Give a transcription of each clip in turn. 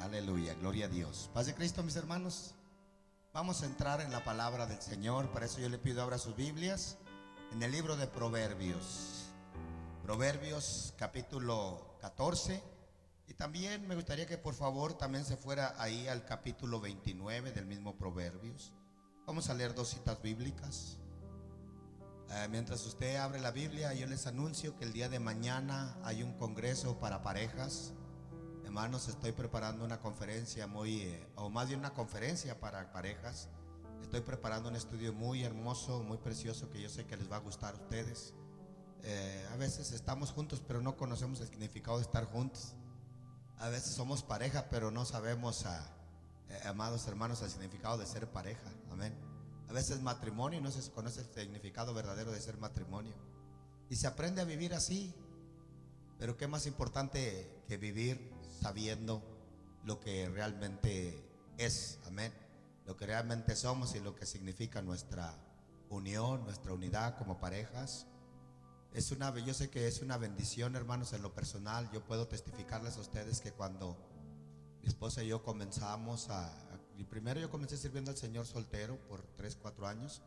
Aleluya, gloria a Dios. Paz de Cristo, mis hermanos. Vamos a entrar en la palabra del Señor. Para eso yo le pido abra sus Biblias en el libro de Proverbios. Proverbios capítulo 14. Y también me gustaría que por favor también se fuera ahí al capítulo 29 del mismo Proverbios. Vamos a leer dos citas bíblicas. Mientras usted abre la Biblia, yo les anuncio que el día de mañana hay un congreso para parejas. Hermanos, estoy preparando una conferencia o más bien una conferencia para parejas. Estoy preparando un estudio muy hermoso, muy precioso, que yo sé que les va a gustar a ustedes. A veces estamos juntos, pero no conocemos el significado de estar juntos. A veces somos pareja, pero no sabemos, amados hermanos, el significado de ser pareja. Amén. A veces matrimonio y no se conoce el significado verdadero de ser matrimonio. Y se aprende a vivir así. Pero qué más importante que vivir sabiendo lo que realmente es. Amén. Lo que realmente somos y lo que significa nuestra unión, nuestra unidad como parejas. Yo sé que es una bendición, hermanos, en lo personal. Yo puedo testificarles a ustedes que cuando mi esposa y yo comenzamos primero yo comencé sirviendo al Señor soltero por 3, 4 años.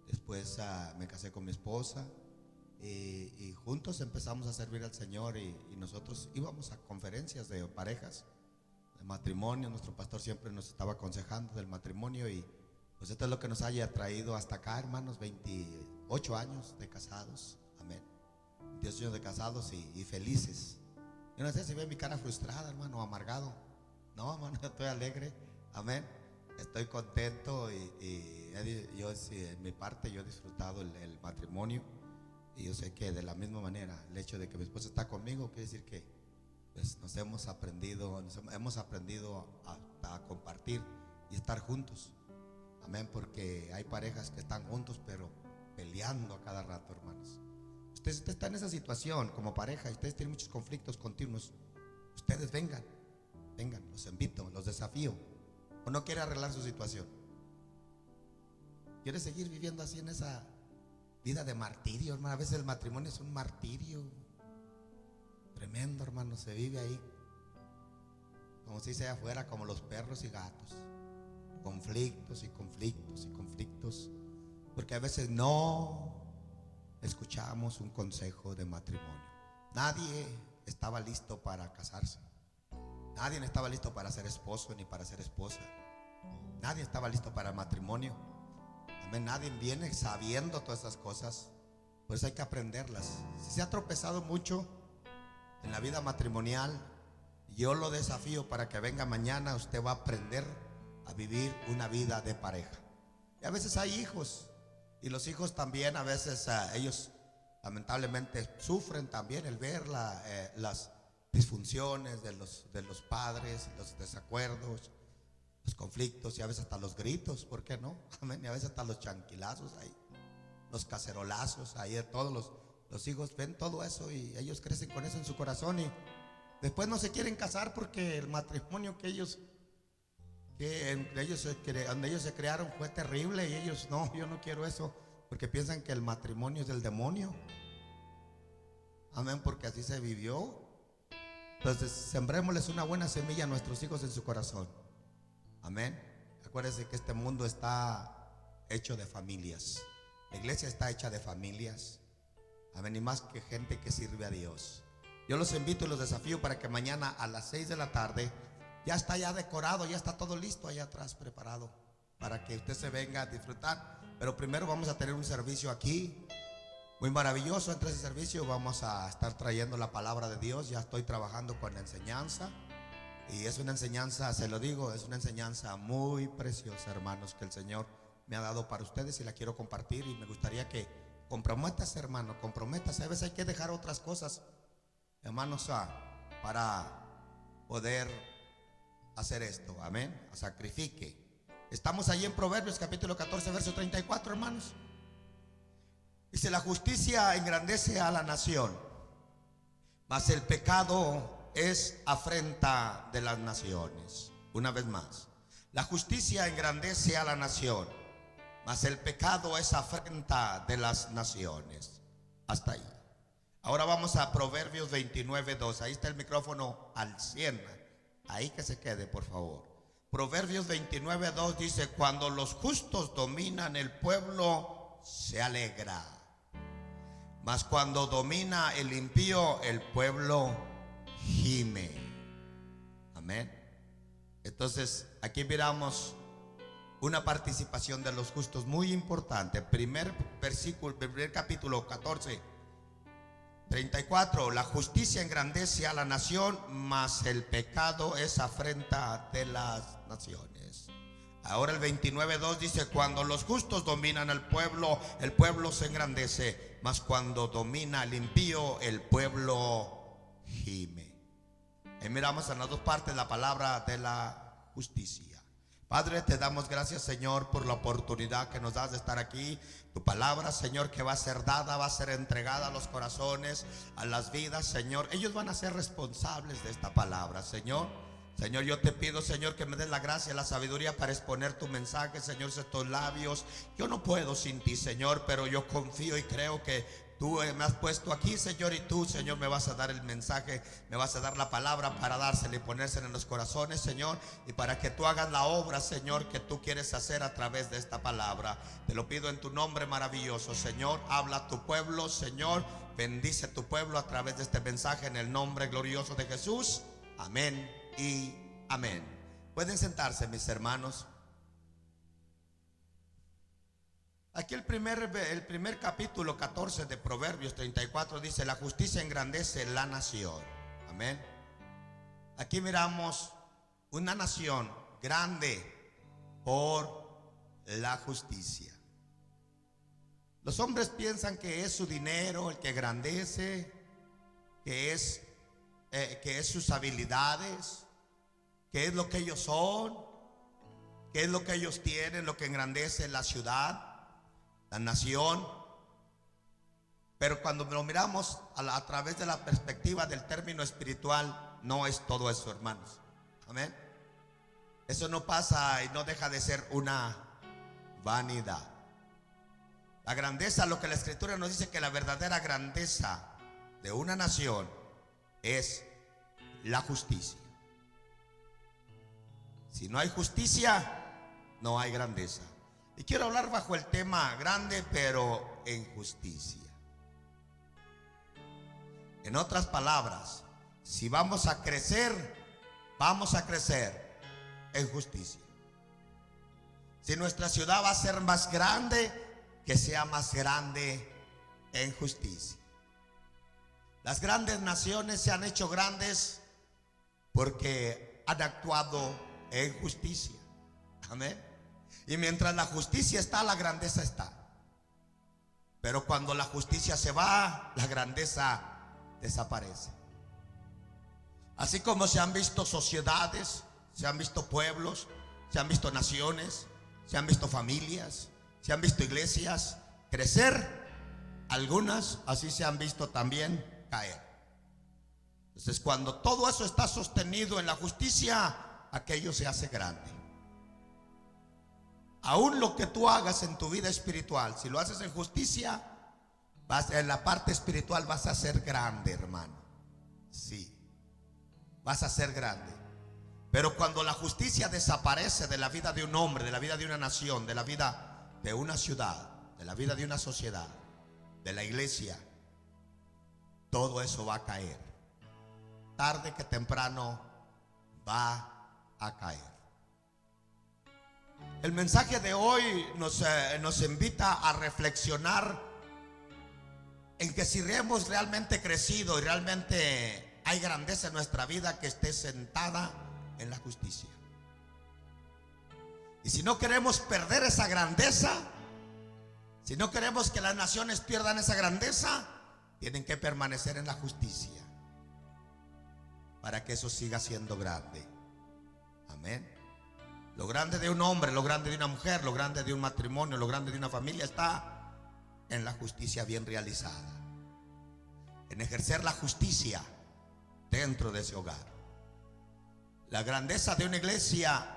Después me casé con mi esposa y juntos empezamos a servir al Señor y nosotros íbamos a conferencias de parejas, de matrimonio. Nuestro pastor siempre nos estaba aconsejando del matrimonio y pues esto es lo que nos haya traído hasta acá, hermanos, 28 años de casados. Amén. 28 años de casados y felices. Yo no sé si ve mi cara frustrada, hermano, amargado. No, hermano, estoy alegre. Amén. Estoy contento y yo, en mi parte, yo he disfrutado el matrimonio. Y yo sé que de la misma manera, el hecho de que mi esposa está conmigo quiere decir que pues, hemos aprendido a compartir y estar juntos. Amén. Porque hay parejas que están juntos, pero peleando a cada rato, hermanos. Usted está en esa situación como pareja y ustedes tienen muchos conflictos continuos. Ustedes vengan, los invito, los desafío. ¿O no quiere arreglar su situación? ¿Quiere seguir viviendo así en esa vida de martirio, hermano? A veces el matrimonio es un martirio tremendo, hermano. Se vive ahí como si sea afuera, como los perros y gatos. Conflictos y conflictos y conflictos. Porque a veces no escuchamos un consejo de matrimonio. Nadie estaba listo para casarse. Nadie estaba listo para ser esposo ni para ser esposa. Nadie estaba listo para el matrimonio. Amén. Nadie viene sabiendo todas esas cosas. Por eso hay que aprenderlas. Si se ha tropezado mucho en la vida matrimonial, yo lo desafío para que venga mañana. Usted va a aprender a vivir una vida de pareja. Y a veces hay hijos. Y los hijos también a veces ellos lamentablemente sufren también el ver las disfunciones de los padres, los desacuerdos, los conflictos y a veces hasta los gritos, ¿por qué no? Amén. Y a veces hasta los chanquilazos ahí, los cacerolazos ahí de todos los hijos ven todo eso y ellos crecen con eso en su corazón y después no se quieren casar porque el matrimonio donde ellos se crearon fue terrible y ellos no, yo no quiero eso porque piensan que el matrimonio es del demonio. Amén, porque así se vivió. Entonces sembrémosles una buena semilla a nuestros hijos en su corazón. Amén. Acuérdense que este mundo está hecho de familias. La iglesia está hecha de familias. Amén. Y más que gente que sirve a Dios. Yo los invito y los desafío para que mañana a las 6 de la tarde ya está ya decorado, ya está todo listo allá atrás preparado para que usted se venga a disfrutar. Pero primero vamos a tener un servicio aquí muy maravilloso. Entre ese servicio vamos a estar trayendo la palabra de Dios. Ya estoy trabajando con la enseñanza y es una enseñanza, se lo digo, es una enseñanza muy preciosa, hermanos, que el Señor me ha dado para ustedes y la quiero compartir. Y me gustaría que comprométase, hermano, comprométase. A veces hay que dejar otras cosas, hermanos, para poder hacer esto. Amén. Sacrifique. Estamos allí en Proverbios capítulo 14 verso 34, hermanos. Dice: la justicia engrandece a la nación, mas el pecado es afrenta de las naciones. Una vez más, la justicia engrandece a la nación, mas el pecado es afrenta de las naciones. Hasta ahí. Ahora vamos a Proverbios 29:2. Ahí está el micrófono al 100. Ahí que se quede, por favor. Proverbios 29:2 dice: cuando los justos dominan, el pueblo se alegra, mas cuando domina el impío, el pueblo gime. Amén. Entonces aquí miramos una participación de los justos muy importante. Primer versículo, primer capítulo 14:34. La justicia engrandece a la nación, mas el pecado es afrenta de las naciones. Ahora el 29:2 dice: cuando los justos dominan al pueblo, el pueblo se engrandece, mas cuando domina el impío, el pueblo gime. Y miramos en las dos partes la palabra de la justicia. Padre, te damos gracias, Señor, por la oportunidad que nos das de estar aquí. Tu palabra, Señor, que va a ser dada, va a ser entregada a los corazones, a las vidas, Señor. Ellos van a ser responsables de esta palabra, Señor. Señor, yo te pido, Señor, que me des la gracia y la sabiduría para exponer tu mensaje, Señor, estos labios. Yo no puedo sin ti, Señor, pero yo confío y creo que tú me has puesto aquí, Señor, y tú, Señor, me vas a dar el mensaje, me vas a dar la palabra para dársela y ponérsela en los corazones, Señor, y para que tú hagas la obra, Señor, que tú quieres hacer a través de esta palabra. Te lo pido en tu nombre maravilloso, Señor. Habla a tu pueblo, Señor. Bendice a tu pueblo a través de este mensaje, en el nombre glorioso de Jesús. Amén y amén. Pueden sentarse, mis hermanos. Aquí el primer capítulo 14 de Proverbios 34 dice: la justicia engrandece la nación. Amén. Aquí miramos una nación grande por la justicia. Los hombres piensan que es su dinero el que engrandece, que es sus habilidades, que es lo que ellos son, que es lo que ellos tienen, lo que engrandece la ciudad, la nación. Pero cuando lo miramos a través de la perspectiva del término espiritual, no es todo eso, hermanos. Amén. Eso no pasa y no deja de ser una vanidad. La grandeza, lo que la Escritura nos dice, que la verdadera grandeza de una nación es la justicia. Si no hay justicia, no hay grandeza. Y quiero hablar bajo el tema grande, pero en justicia. En otras palabras, si vamos a crecer en justicia. Si nuestra ciudad va a ser más grande, que sea más grande en justicia. Las grandes naciones se han hecho grandes porque han actuado en justicia. Amén. Y mientras la justicia está, la grandeza está. Pero cuando la justicia se va, la grandeza desaparece. Así como se han visto sociedades, se han visto pueblos, se han visto naciones, se han visto familias, se han visto iglesias crecer, algunas así se han visto también caer. Entonces, cuando todo eso está sostenido en la justicia, aquello se hace grande. Aún lo que tú hagas en tu vida espiritual, si lo haces en justicia, en la parte espiritual vas a ser grande, hermano. Sí, vas a ser grande. Pero cuando la justicia desaparece de la vida de un hombre, de la vida de una nación, de la vida de una ciudad, de la vida de una sociedad, de la iglesia, todo eso va a caer. Tarde que temprano va a caer. El mensaje de hoy nos invita a reflexionar en que si hemos realmente crecido y realmente hay grandeza en nuestra vida, que esté sentada en la justicia. Y si no queremos perder esa grandeza, si no queremos que las naciones pierdan esa grandeza, tienen que permanecer en la justicia para que eso siga siendo grande. Amén. Lo grande de un hombre, lo grande de una mujer, lo grande de un matrimonio, lo grande de una familia está en la justicia bien realizada, en ejercer la justicia dentro de ese hogar. La grandeza de una iglesia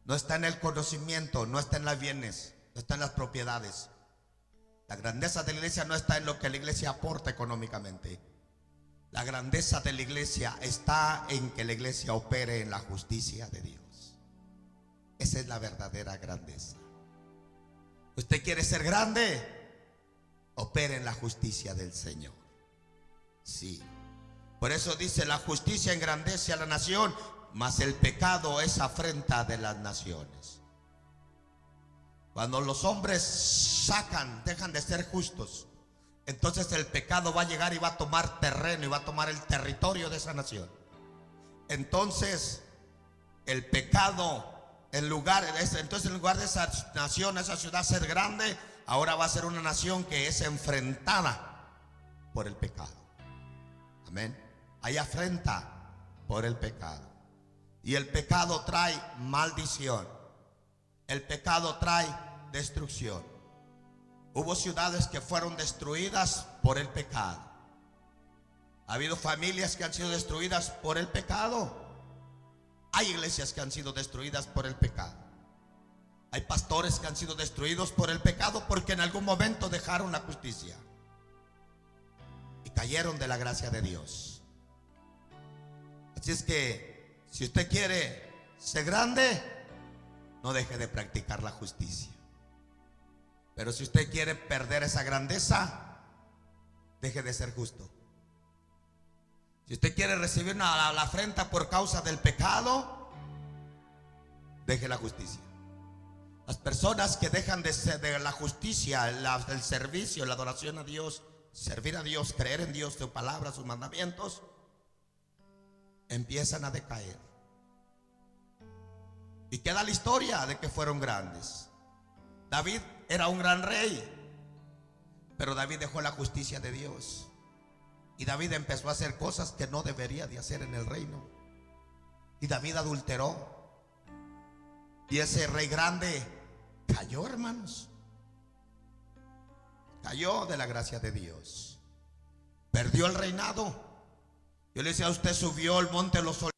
no está en el conocimiento, no está en los bienes, no está en las propiedades. La grandeza de la iglesia no está en lo que la iglesia aporta económicamente. La grandeza de la iglesia está en que la iglesia opere en la justicia de Dios. Esa es la verdadera grandeza. ¿Usted quiere ser grande? Opere en la justicia del Señor. Sí. Por eso dice: la justicia engrandece a la nación, mas el pecado es afrenta de las naciones. Cuando los hombres dejan de ser justos, entonces el pecado va a llegar y va a tomar terreno y va a tomar el territorio de esa nación. Entonces el pecado, en lugar de esa nación, esa ciudad ser grande, ahora va a ser una nación que es enfrentada por el pecado. Amén. Hay afrenta por el pecado. Y el pecado trae maldición. El pecado trae destrucción. Hubo ciudades que fueron destruidas por el pecado. Ha habido familias que han sido destruidas por el pecado. Hay iglesias que han sido destruidas por el pecado. Hay pastores que han sido destruidos por el pecado porque en algún momento dejaron la justicia y cayeron de la gracia de Dios. Así es que si usted quiere ser grande, no deje de practicar la justicia. Pero si usted quiere perder esa grandeza, deje de ser justo. Si usted quiere recibir la afrenta por causa del pecado, deje la justicia. Las personas que dejan de la justicia, el servicio, la adoración a Dios, servir a Dios, creer en Dios, su palabra, sus mandamientos, empiezan a decaer. Y queda la historia de que fueron grandes. David era un gran rey, pero David dejó la justicia de Dios. Y David empezó a hacer cosas que no debería de hacer en el reino. Y David adulteró. Y ese rey grande cayó, hermanos. Cayó de la gracia de Dios. Perdió el reinado. Yo le decía: usted subió al monte de los olivos.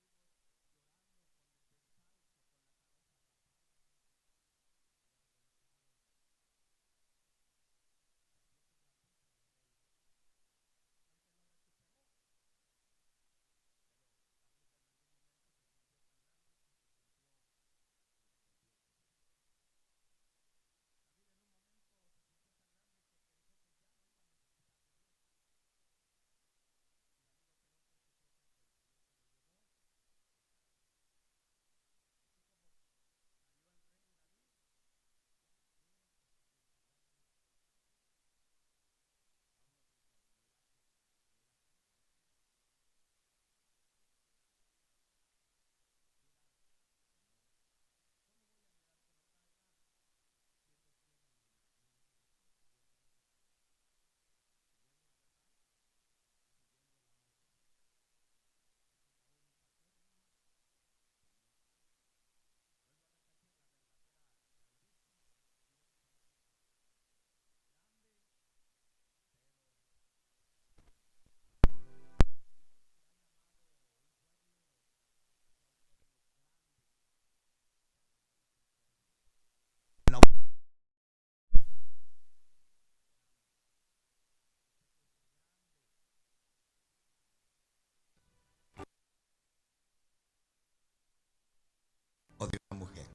O de una mujer.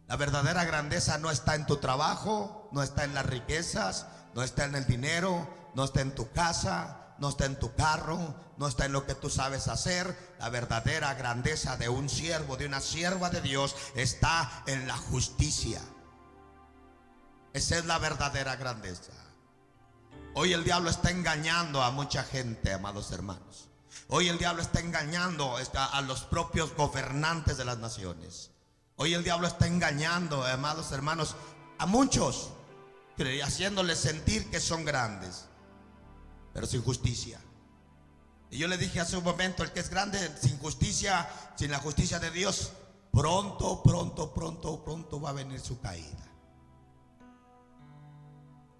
La verdadera grandeza no está en tu trabajo, no está en las riquezas, no está en el dinero, no está en tu casa, no está en tu carro, no está en lo que tú sabes hacer. La verdadera grandeza de un siervo, de una sierva de Dios, está en la justicia. Esa es la verdadera grandeza. Hoy el diablo está engañando a mucha gente, amados hermanos. Hoy el diablo está engañando a los propios gobernantes de las naciones. Hoy el diablo está engañando, amados hermanos, a muchos, haciéndoles sentir que son grandes, pero sin justicia. Y yo le dije hace un momento: el que es grande sin justicia, sin la justicia de Dios, pronto va a venir su caída.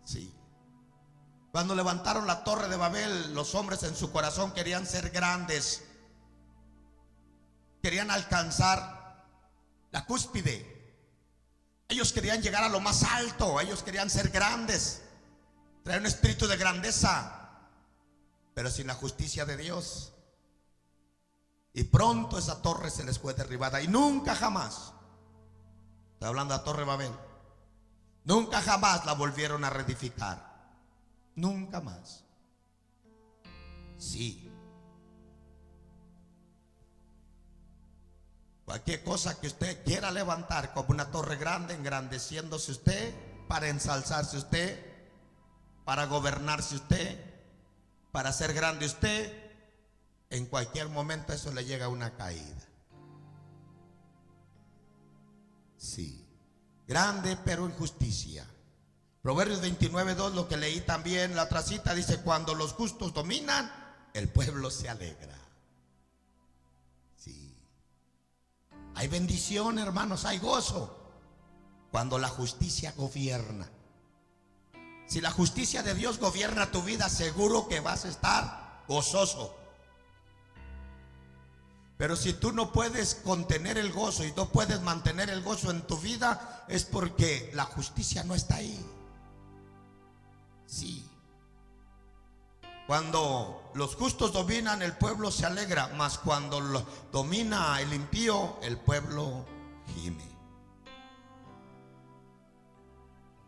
Sí. Cuando levantaron la torre de Babel, los hombres en su corazón querían ser grandes, querían alcanzar la cúspide. Ellos querían llegar a lo más alto, ellos querían ser grandes, traer un espíritu de grandeza. pero sin la justicia de Dios. Y pronto esa torre se les fue derribada. Y nunca jamás, estoy hablando de la Torre Babel, nunca jamás la volvieron a reedificar. Nunca más. Sí. Cualquier cosa que usted quiera levantar como una torre grande, engrandeciéndose usted, para ensalzarse usted, para gobernarse usted, para ser grande usted, en cualquier momento eso le llega a una caída. Sí. Grande pero injusticia. Proverbios 29:2, lo que leí también, la otra cita dice: cuando los justos dominan, el pueblo se alegra. Sí. Hay bendición, hermanos, hay gozo cuando la justicia gobierna. Si la justicia de Dios gobierna tu vida, seguro que vas a estar gozoso. Pero si tú no puedes contener el gozo y no puedes mantener el gozo en tu vida, es porque la justicia no está ahí. Sí. Cuando los justos dominan, el pueblo se alegra, mas cuando domina el impío, el pueblo gime.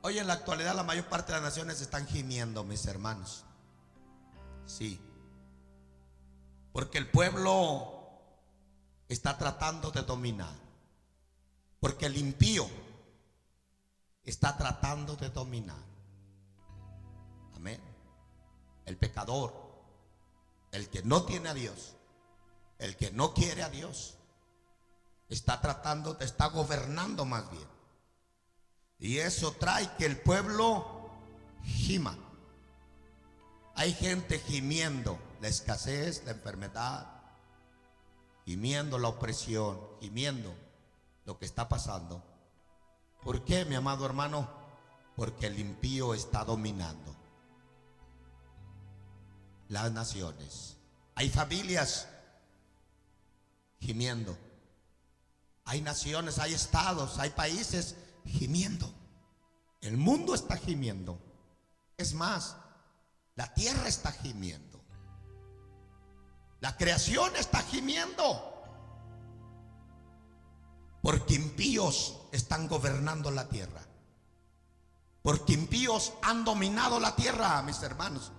Hoy en la actualidad la mayor parte de las naciones están gimiendo, mis hermanos. Sí. Porque el pueblo está tratando de dominar. Porque el impío está tratando de dominar. Amén. El pecador, el que no tiene a Dios, el que no quiere a Dios, está tratando, está gobernando más bien. Y eso trae que el pueblo gima. Hay gente gimiendo la escasez, la enfermedad, gimiendo la opresión, gimiendo lo que está pasando. ¿Por qué, mi amado hermano? Porque el impío está dominando las naciones. Hay familias gimiendo. Hay naciones, hay estados, hay países gimiendo. El mundo está gimiendo. Es más, la tierra está gimiendo. La creación está gimiendo. Porque impíos están gobernando la tierra. Porque impíos han dominado la tierra, mis hermanos.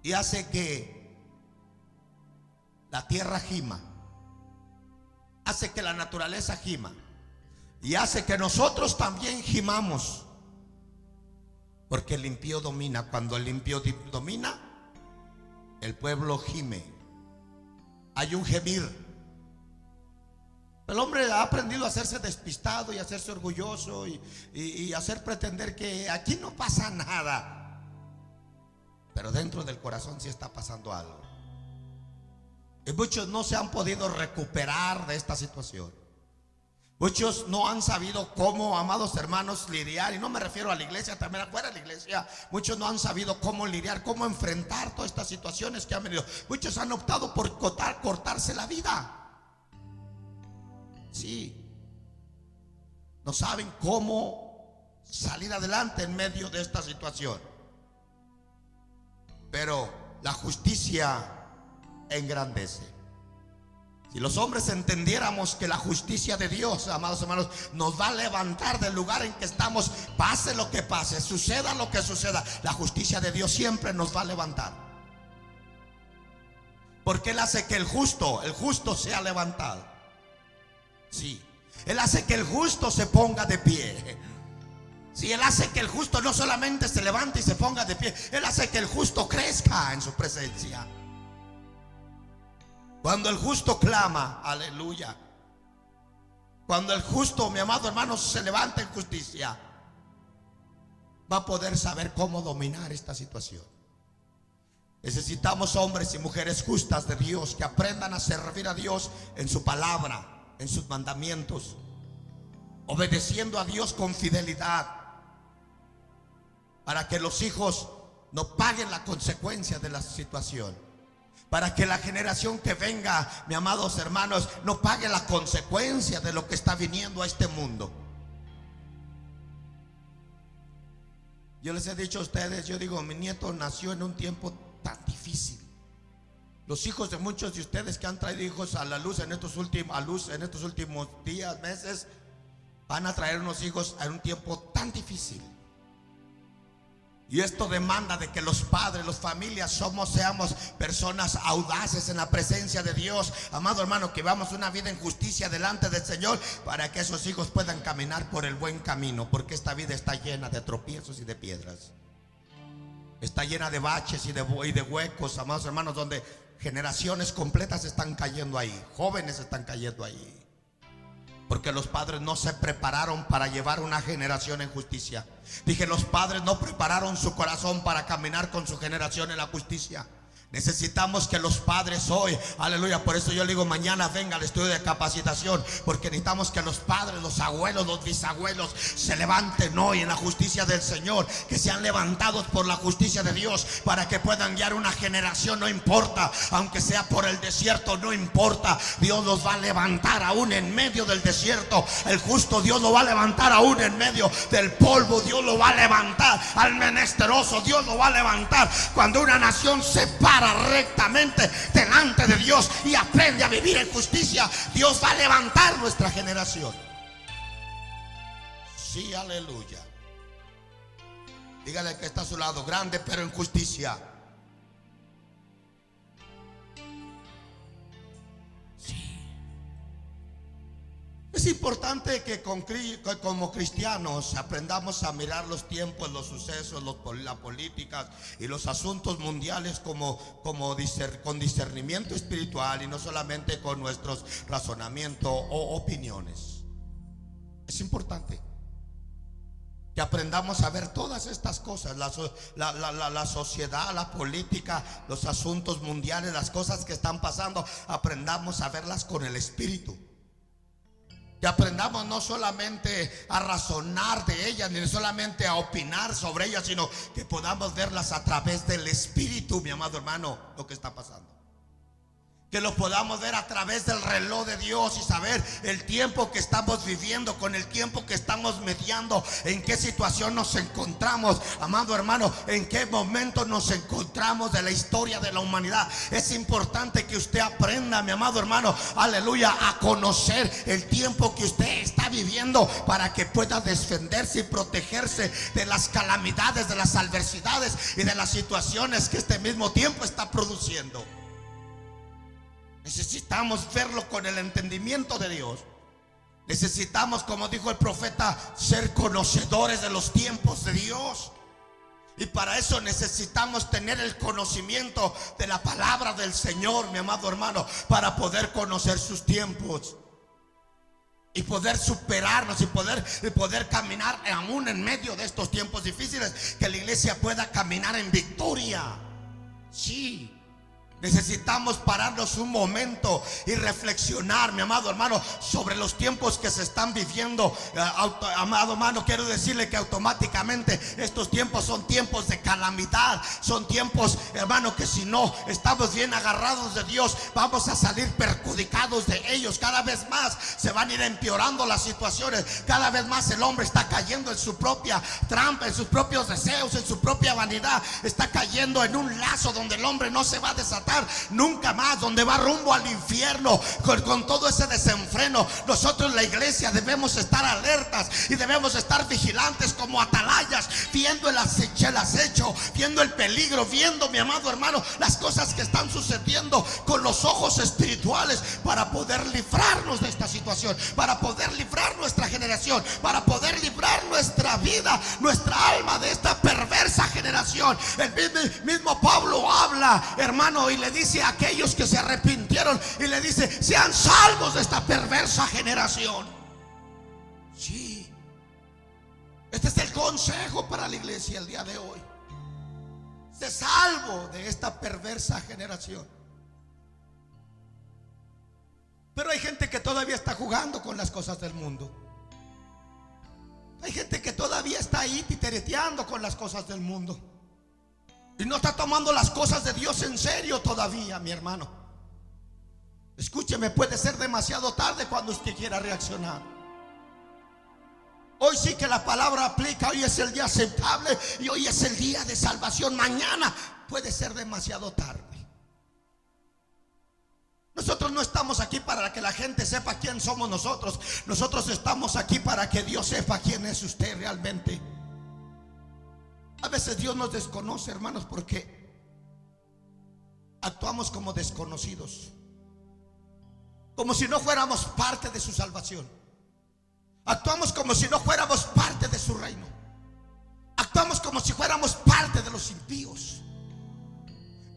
Y hace que la tierra gima. Hace que la naturaleza gima. Y hace que nosotros también gimamos. Porque el impío domina. Cuando el impío domina, el pueblo gime. Hay un gemir. El hombre ha aprendido a hacerse despistado y a hacerse orgulloso y hacer pretender que aquí no pasa nada. Pero dentro del corazón sí está pasando algo. Y muchos no se han podido recuperar de esta situación. Muchos no han sabido cómo, amados hermanos, lidiar. Y no me refiero a la iglesia, también afuera de la iglesia. Muchos no han sabido cómo lidiar, cómo enfrentar todas estas situaciones que han venido. Muchos han optado por cortarse la vida. Sí. No saben cómo salir adelante en medio de esta situación. Pero la justicia engrandece. Si los hombres entendiéramos que la justicia de Dios, amados hermanos, nos va a levantar del lugar en que estamos, pase lo que pase, suceda lo que suceda, la justicia de Dios siempre nos va a levantar. Porque Él hace que el justo sea levantado. Sí, Él hace que el justo se ponga de pie. Sí, Él hace que el justo no solamente se levante y se ponga de pie, Él hace que el justo crezca en su presencia. Cuando el justo clama, aleluya. Cuando el justo, mi amado hermano, se levanta en justicia, va a poder saber cómo dominar esta situación. Necesitamos hombres y mujeres justas de Dios que aprendan a servir a Dios en su palabra, en sus mandamientos, obedeciendo a Dios con fidelidad, para que los hijos no paguen la consecuencia de la situación. Para que la generación que venga, mis amados hermanos, no pague la consecuencia de lo que está viniendo a este mundo. Yo les he dicho a ustedes, yo digo, mi nieto nació en un tiempo tan difícil. Los hijos de muchos de ustedes que han traído hijos a la luz en estos últimos días, meses, van a traer unos hijos en un tiempo tan difícil. Y esto demanda de que los padres, las familias seamos personas audaces en la presencia de Dios. Amado hermano, que vivamos una vida en justicia delante del Señor, para que esos hijos puedan caminar por el buen camino. Porque esta vida está llena de tropiezos y de piedras. Está llena de baches y de huecos, amados hermanos, donde generaciones completas están cayendo ahí. Jóvenes están cayendo ahí. Porque los padres no se prepararon para llevar una generación en justicia. Dije, los padres no prepararon su corazón para caminar con su generación en la justicia. Necesitamos que los padres hoy, aleluya, por eso yo le digo, mañana venga al estudio de capacitación, porque necesitamos que los padres, los abuelos, los bisabuelos se levanten hoy en la justicia del Señor, que sean levantados por la justicia de Dios, para que puedan guiar una generación. No importa, aunque sea por el desierto, no importa, Dios los va a levantar aún en medio del desierto. El justo Dios lo va a levantar aún en medio del polvo. Dios lo va a levantar al menesteroso, Dios lo va a levantar. Cuando una nación se para rectamente delante de Dios y aprende a vivir en justicia, Dios va a levantar nuestra generación. Sí, aleluya. Dígale que está a su lado, grande pero en justicia. Sí. Es importante que como cristianos aprendamos a mirar los tiempos, los sucesos, las políticas y los asuntos mundiales con discernimiento espiritual, y no solamente con nuestros razonamientos o opiniones. Es importante que aprendamos a ver todas estas cosas, la sociedad, la política, los asuntos mundiales, las cosas que están pasando. Aprendamos a verlas con el Espíritu. Que aprendamos no solamente a razonar de ellas, ni solamente a opinar sobre ellas, sino que podamos verlas a través del Espíritu, mi amado hermano, lo que está pasando. Que lo podamos ver a través del reloj de Dios y saber el tiempo que estamos viviendo, con el tiempo que estamos mediando, en qué situación nos encontramos, amado hermano, en qué momento nos encontramos de la historia de la humanidad. Es importante que usted aprenda, mi amado hermano, aleluya, a conocer el tiempo que usted está viviendo, para que pueda defenderse y protegerse de las calamidades, de las adversidades y de las situaciones que este mismo tiempo está produciendo. Necesitamos verlo con el entendimiento de Dios. Necesitamos, como dijo el profeta, ser conocedores de los tiempos de Dios. Y para eso necesitamos tener el conocimiento de la palabra del Señor, mi amado hermano, para poder conocer sus tiempos y poder superarnos y poder caminar aún en medio de estos tiempos difíciles, que la iglesia pueda caminar en victoria. Sí. Necesitamos pararnos un momento y reflexionar, mi amado hermano, sobre los tiempos que se están viviendo. Amado hermano, quiero decirle que automáticamente estos tiempos son tiempos de calamidad. Son tiempos, hermano, que si no estamos bien agarrados de Dios, vamos a salir perjudicados de ellos. Cada vez más se van a ir empeorando las situaciones. Cada vez más el hombre está cayendo en su propia trampa, en sus propios deseos, en su propia vanidad. Está cayendo en un lazo donde el hombre no se va a desatar nunca más, donde va rumbo al infierno con todo ese desenfreno. Nosotros, la iglesia, debemos estar alertas y debemos estar vigilantes como atalayas, viendo el acecho, viendo el peligro, viendo, mi amado hermano, las cosas que están sucediendo con los ojos espirituales, para poder librarnos de esta situación, para poder librar nuestra generación, para poder librar nuestra vida, nuestra alma de esta perversa generación. El mismo Pablo habla, hermano, y le dice a aquellos que se arrepintieron, y le dice: sean salvos de esta perversa generación. Sí, este es el consejo para la iglesia el día de hoy. Sé salvo de esta perversa generación. Pero hay gente que todavía está jugando con las cosas del mundo. Hay gente que todavía está ahí titereteando con las cosas del mundo y no está tomando las cosas de Dios en serio todavía, mi hermano. Escúcheme, puede ser demasiado tarde cuando usted quiera reaccionar. Hoy sí que la palabra aplica. Hoy es el día aceptable y hoy es el día de salvación. Mañana puede ser demasiado tarde. Nosotros no estamos aquí para que la gente sepa quién somos nosotros. Nosotros estamos aquí para que Dios sepa quién es usted realmente. A veces Dios nos desconoce, hermanos, porque actuamos como desconocidos, como si no fuéramos parte de su salvación. Actuamos como si no fuéramos parte de su reino. Actuamos como si fuéramos parte de los impíos.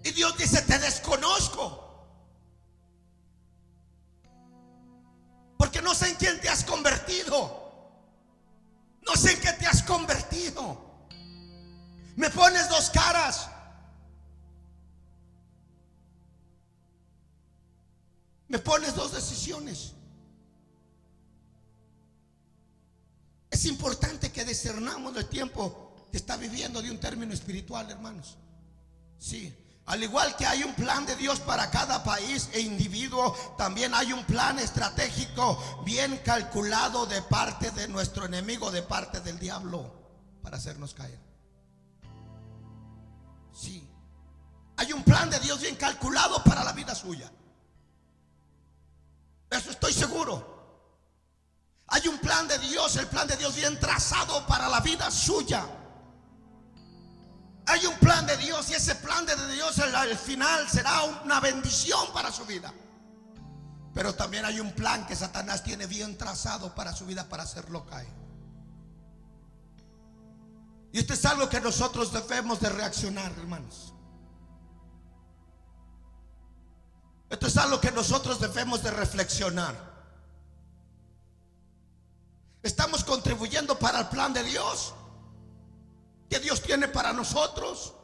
Y Dios dice: te desconozco, porque no sé en quién te has convertido. No sé en qué te has convertido. Me pones dos caras. Me pones dos decisiones. Es importante que discernamos el tiempo que está viviendo de un término espiritual, hermanos. Sí, al igual que hay un plan de Dios para cada país e individuo, también hay un plan estratégico bien calculado de parte de nuestro enemigo, de parte del diablo, para hacernos caer. Sí, hay un plan de Dios bien calculado para la vida suya. Eso estoy seguro. Hay un plan de Dios, el plan de Dios bien trazado para la vida suya. Hay un plan de Dios y ese plan de Dios al final será una bendición para su vida. Pero también hay un plan que Satanás tiene bien trazado para su vida, para hacerlo caer. Y esto es algo que nosotros debemos de reaccionar, hermanos. Esto es algo que nosotros debemos de reflexionar. ¿Estamos contribuyendo para el plan de Dios que Dios tiene para nosotros?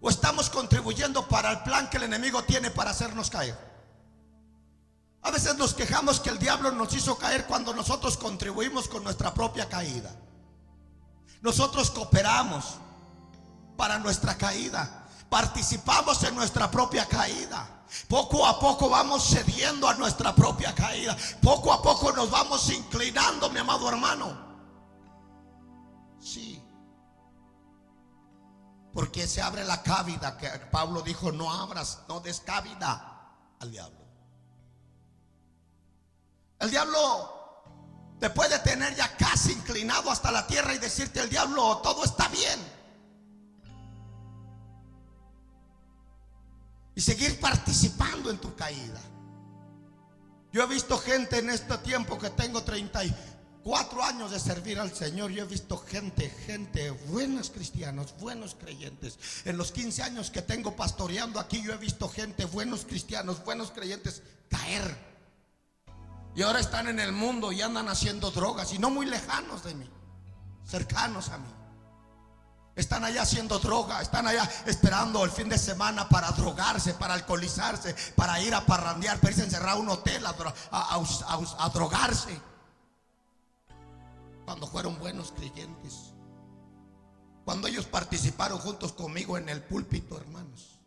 ¿O estamos contribuyendo para el plan que el enemigo tiene para hacernos caer? A veces nos quejamos que el diablo nos hizo caer cuando nosotros contribuimos con nuestra propia caída. Nosotros cooperamos para nuestra caída, participamos en nuestra propia caída. Poco a poco vamos cediendo a nuestra propia caída. Poco a poco nos vamos inclinando, mi amado hermano. Sí, porque se abre la cabida, que Pablo dijo: no abras, no des cabida al diablo. El diablo te puede tener ya casi inclinado hasta la tierra y decirte el diablo: todo está bien. Y seguir participando en tu caída. Yo he visto gente en este tiempo que tengo 34 años de servir al Señor. Yo he visto gente, buenos cristianos, buenos creyentes. En los 15 años que tengo pastoreando aquí, yo he visto gente, buenos cristianos, buenos creyentes, caer. Y ahora están en el mundo y andan haciendo drogas, y no muy lejanos de mí, cercanos a mí. Están allá haciendo droga, están allá esperando el fin de semana para drogarse, para alcoholizarse, para ir a parrandear, para irse a encerrar a un hotel a drogarse, cuando fueron buenos creyentes, cuando ellos participaron juntos conmigo en el púlpito, hermanos.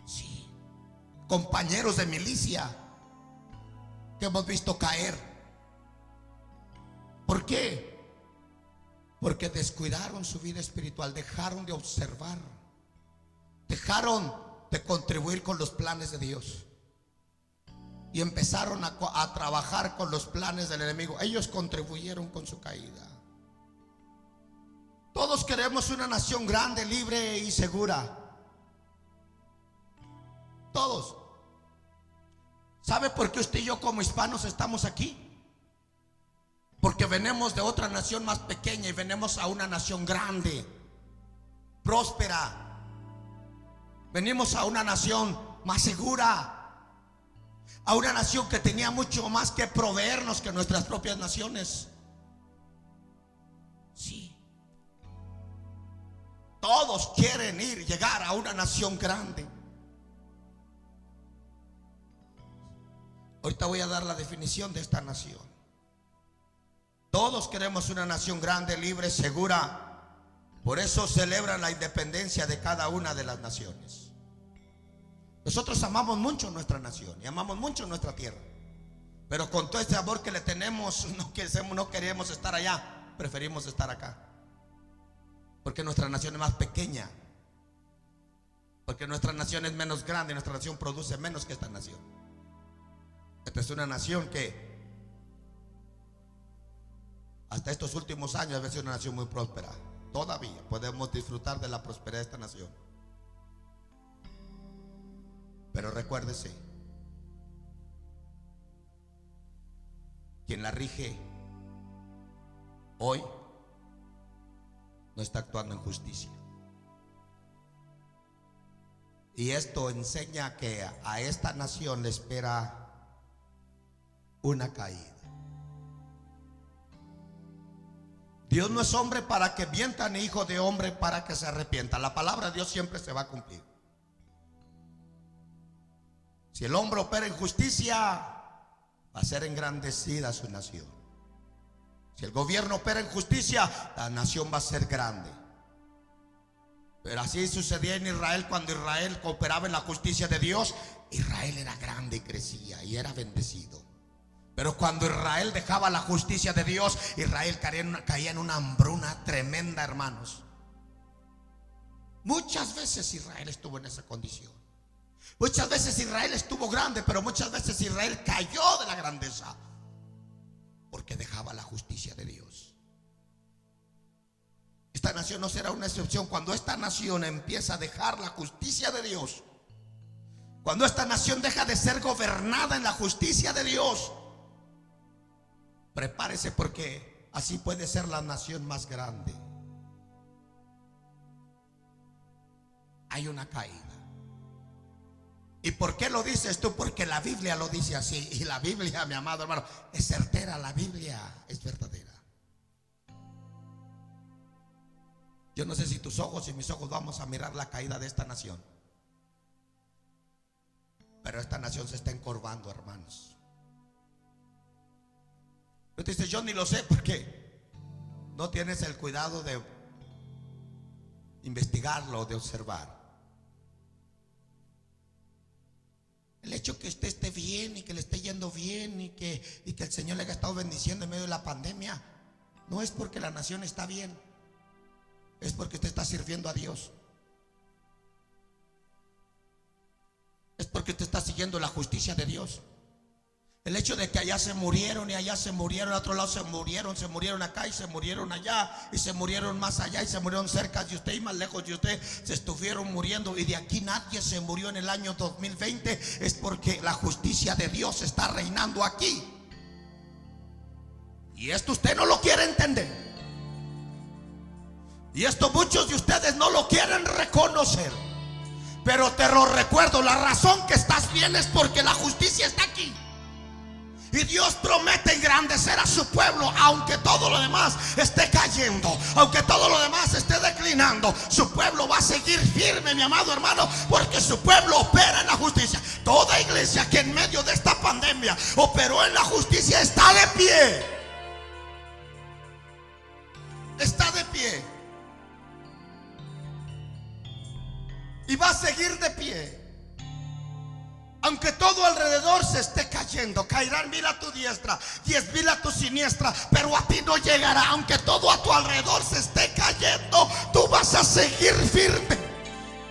Sí, compañeros de milicia que hemos visto caer. ¿Por qué? Porque descuidaron su vida espiritual, dejaron de observar, dejaron de contribuir con los planes de Dios y empezaron a trabajar con los planes del enemigo. Ellos contribuyeron con su caída. Todos queremos una nación grande, libre y segura. Todos. ¿Sabe por qué usted y yo como hispanos estamos aquí? Porque venimos de otra nación más pequeña y venimos a una nación grande, próspera. Venimos a una nación más segura, a una nación que tenía mucho más que proveernos que nuestras propias naciones. Sí. Todos quieren llegar a una nación grande. Ahorita voy a dar la definición de esta nación. Todos queremos una nación grande, libre, segura. Por eso celebran la independencia de cada una de las naciones. Nosotros amamos mucho nuestra nación y amamos mucho nuestra tierra. Pero con todo ese amor que le tenemos, no queremos estar allá, preferimos estar acá. Porque nuestra nación es más pequeña, porque nuestra nación es menos grande, nuestra nación produce menos que esta nación. Esta es una nación que hasta estos últimos años ha sido una nación muy próspera. Todavía podemos disfrutar de la prosperidad de esta nación. Pero recuérdese, quien la rige hoy no está actuando en justicia. Y esto enseña que a esta nación le espera una caída. Dios no es hombre para que mienta, ni hijo de hombre para que se arrepienta. La palabra de Dios siempre se va a cumplir. Si el hombre opera en justicia, va a ser engrandecida su nación. Si el gobierno opera en justicia, la nación va a ser grande. Pero así sucedía en Israel. Cuando Israel cooperaba en la justicia de Dios, Israel era grande y crecía y era bendecido. Pero cuando Israel dejaba la justicia de Dios, Israel caía en una hambruna tremenda, hermanos. Muchas veces Israel estuvo en esa condición. Muchas veces Israel estuvo grande, pero muchas veces Israel cayó de la grandeza porque dejaba la justicia de Dios. Esta nación no será una excepción. Cuando esta nación empieza a dejar la justicia de Dios, cuando esta nación deja de ser gobernada en la justicia de Dios, prepárese, porque así puede ser la nación más grande. Hay una caída. ¿Y por qué lo dices tú? Porque la Biblia lo dice así. Y la Biblia, mi amado hermano, es certera. La Biblia es verdadera. Yo no sé si tus ojos y mis ojos vamos a mirar la caída de esta nación, pero esta nación se está encorvando, hermanos. Tú dices, yo ni lo sé, porque no tienes el cuidado de investigarlo, de observar. El hecho que usted esté bien y que le esté yendo bien y que el Señor le haya estado bendiciendo en medio de la pandemia, no es porque la nación está bien, es porque usted está sirviendo a Dios. Es porque usted está siguiendo la justicia de Dios. El hecho de que allá se murieron y allá se murieron, a otro lado se murieron acá y se murieron allá y se murieron más allá y se murieron cerca de usted y más lejos de usted, se estuvieron muriendo, y de aquí nadie se murió en el año 2020. Es porque la justicia de Dios está reinando aquí. Y esto usted no lo quiere entender. Y esto muchos de ustedes no lo quieren reconocer. Pero te lo recuerdo, la razón que estás bien es porque la justicia está aquí. Y Dios promete engrandecer a su pueblo, aunque todo lo demás esté cayendo, aunque todo lo demás esté declinando. Su pueblo va a seguir firme, mi amado hermano, porque su pueblo opera en la justicia. Toda iglesia que en medio de esta pandemia operó en la justicia está de pie. Está de pie. Y va a seguir de pie. Aunque todo alrededor se esté cayendo, caerán 1000 a tu diestra, 10,000 a tu siniestra, pero a ti no llegará. Aunque todo a tu alrededor se esté cayendo, tú vas a seguir firme,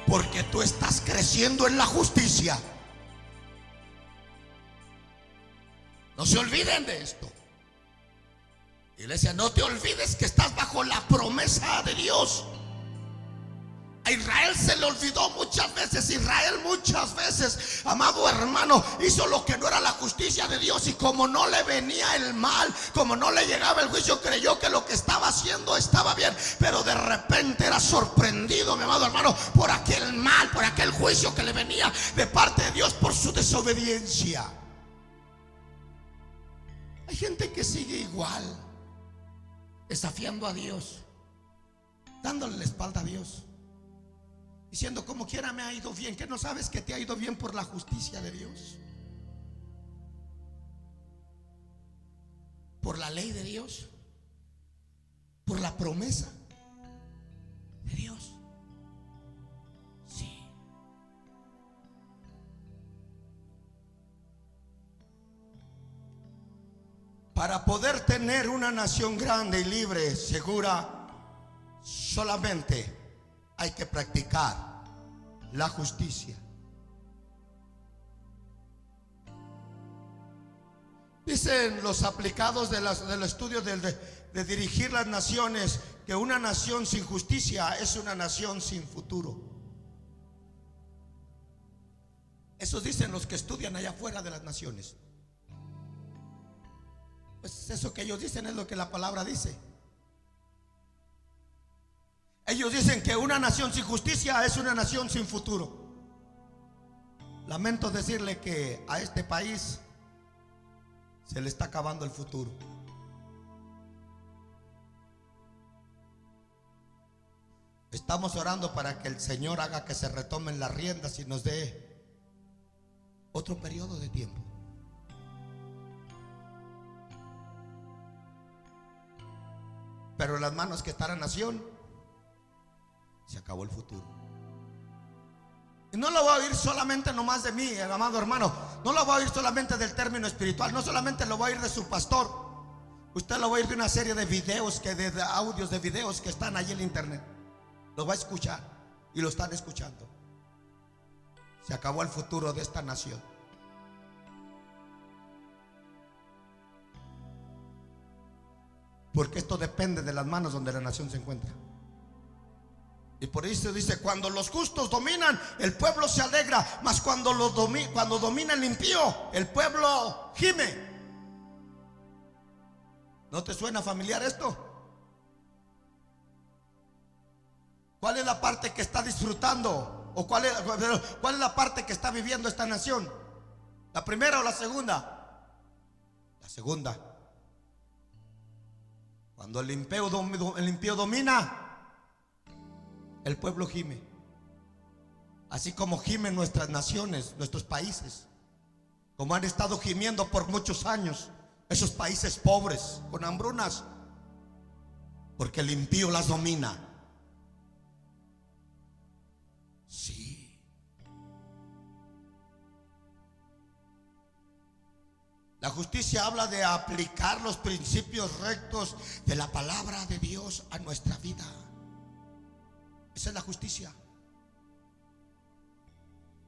porque tú estás creciendo en la justicia. No se olviden de esto. Iglesia, no te olvides que estás bajo la promesa de Dios. A Israel se le olvidó muchas veces. Israel muchas veces, amado hermano, hizo lo que no era la justicia de Dios. Y como no le venía el mal, como no le llegaba el juicio, creyó que lo que estaba haciendo estaba bien. Pero de repente era sorprendido, mi amado hermano, por aquel mal, por aquel juicio que le venía de parte de Dios por su desobediencia. Hay gente que sigue igual, desafiando a Dios, dándole la espalda a Dios, diciendo, como quiera me ha ido bien. ¿Que no sabes que te ha ido bien por la justicia de Dios? Por la ley de Dios, por la promesa de Dios. Sí. Para poder tener una nación grande y libre, segura, solamente hay que practicar la justicia. Dicen los aplicados del estudio de dirigir las naciones que una nación sin justicia es una nación sin futuro. Eso dicen los que estudian allá afuera de las naciones. Pues eso que ellos dicen es lo que la palabra dice. Ellos dicen que una nación sin justicia es una nación sin futuro. Lamento decirle que a este país se le está acabando el futuro. Estamos orando para que el Señor haga que se retomen las riendas y nos dé otro periodo de tiempo. Pero en las manos que está la nación, se acabó el futuro. Y no lo voy a oír solamente nomás de mí, amado hermano. No lo voy a oír solamente del término espiritual. No solamente lo voy a oír de su pastor. Usted lo va a oír de una serie de videos, de audios de videos que están ahí en internet. Lo va a escuchar y lo están escuchando. Se acabó el futuro de esta nación. Porque esto depende de las manos donde la nación se encuentra. Y por eso dice: cuando los justos dominan, el pueblo se alegra, mas cuando domina el impío, el pueblo gime. ¿No te suena familiar esto? ¿Cuál es la parte que está disfrutando? ¿O cuál es la parte que está viviendo esta nación? ¿La primera o la segunda? La segunda. Cuando el impío domina, el pueblo gime. Así como gimen nuestras naciones, nuestros países, como han estado gimiendo por muchos años esos países pobres, con hambrunas, porque el impío las domina. Sí. La justicia habla de aplicar los principios rectos de la palabra de Dios a nuestra vida. Esa es la justicia.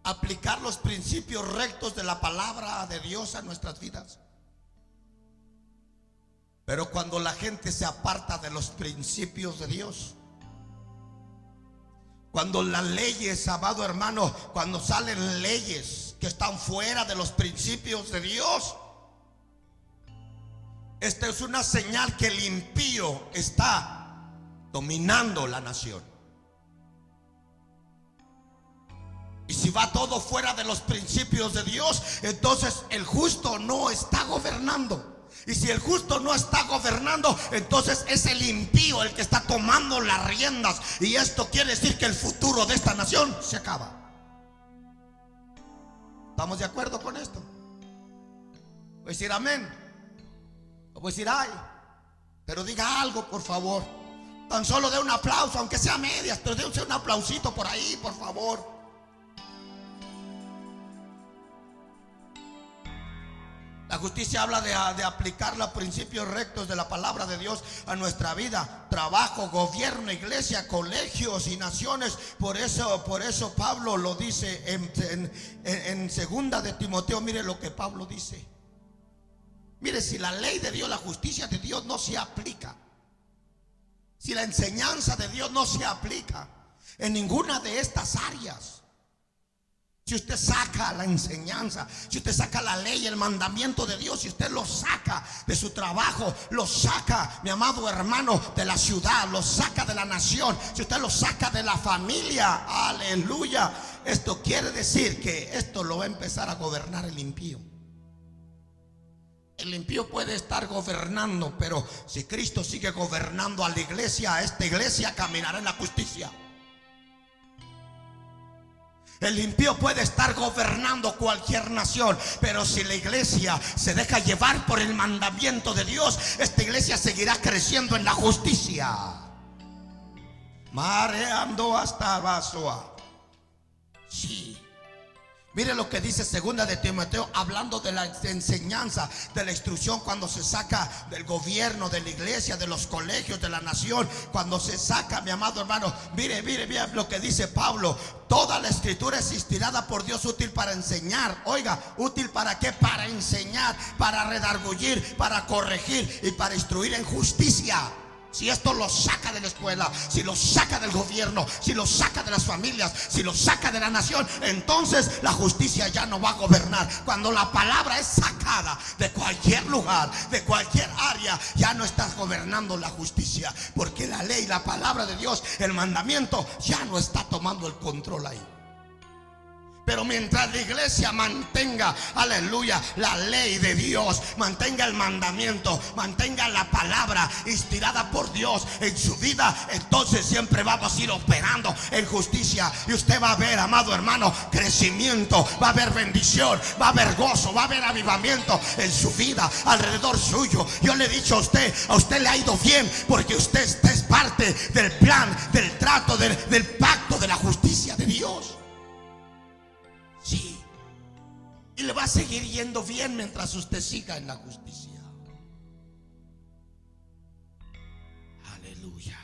Aplicar los principios rectos de la palabra de Dios a nuestras vidas. Pero cuando la gente se aparta de los principios de Dios, cuando las leyes, amado hermano, cuando salen leyes que están fuera de los principios de Dios, esta es una señal que el impío está dominando la nación. Y si va todo fuera de los principios de Dios, entonces el justo no está gobernando. Y si el justo no está gobernando, entonces es el impío el que está tomando las riendas. Y esto quiere decir que el futuro de esta nación se acaba. ¿Estamos de acuerdo con esto? Voy a decir amén. Voy a decir ay. Pero diga algo, por favor. Tan solo dé un aplauso, aunque sea medias, pero dése un aplausito por ahí, por favor. La justicia habla de aplicar los principios rectos de la palabra de Dios a nuestra vida, trabajo, gobierno, iglesia, colegios y naciones. Por eso Pablo lo dice en segunda de Timoteo. Mire lo que Pablo dice. Mire, si la ley de Dios, la justicia de Dios no se aplica, si la enseñanza de Dios no se aplica en ninguna de estas áreas, si usted saca la enseñanza, si usted saca la ley, el mandamiento de Dios, si usted lo saca de su trabajo, lo saca, mi amado hermano, de la ciudad, lo saca de la nación, si usted lo saca de la familia, aleluya, esto quiere decir que esto lo va a empezar a gobernar el impío. El impío puede estar gobernando, pero si Cristo sigue gobernando a la iglesia, esta iglesia caminará en la justicia. El impío puede estar gobernando cualquier nación, pero si la iglesia se deja llevar por el mandamiento de Dios, esta iglesia seguirá creciendo en la justicia. Mareando hasta Basoa. Sí. Mire lo que dice segunda de Timoteo, hablando de la enseñanza, de la instrucción, cuando se saca del gobierno, de la iglesia, de los colegios, de la nación, cuando se saca, mi amado hermano, mire lo que dice Pablo: toda la escritura es inspirada por Dios, útil para enseñar. Oiga, ¿útil para qué? Para enseñar, para redarguir, para corregir y para instruir en justicia. Si esto lo saca de la escuela, si lo saca del gobierno, si lo saca de las familias, si lo saca de la nación, entonces la justicia ya no va a gobernar. Cuando la palabra es sacada de cualquier lugar, de cualquier área, ya no estás gobernando la justicia, porque la ley, la palabra de Dios, el mandamiento ya no está tomando el control ahí. Pero mientras la iglesia mantenga, aleluya, la ley de Dios, mantenga el mandamiento, mantenga la palabra inspirada por Dios en su vida, entonces siempre vamos a ir operando en justicia. Y usted va a ver, amado hermano, crecimiento, va a haber bendición, va a haber gozo, va a haber avivamiento en su vida, alrededor suyo. Yo le he dicho a usted le ha ido bien, porque usted es parte del plan, del trato, del pacto de la justicia de Dios. Sí, y le va a seguir yendo bien mientras usted siga en la justicia. Aleluya.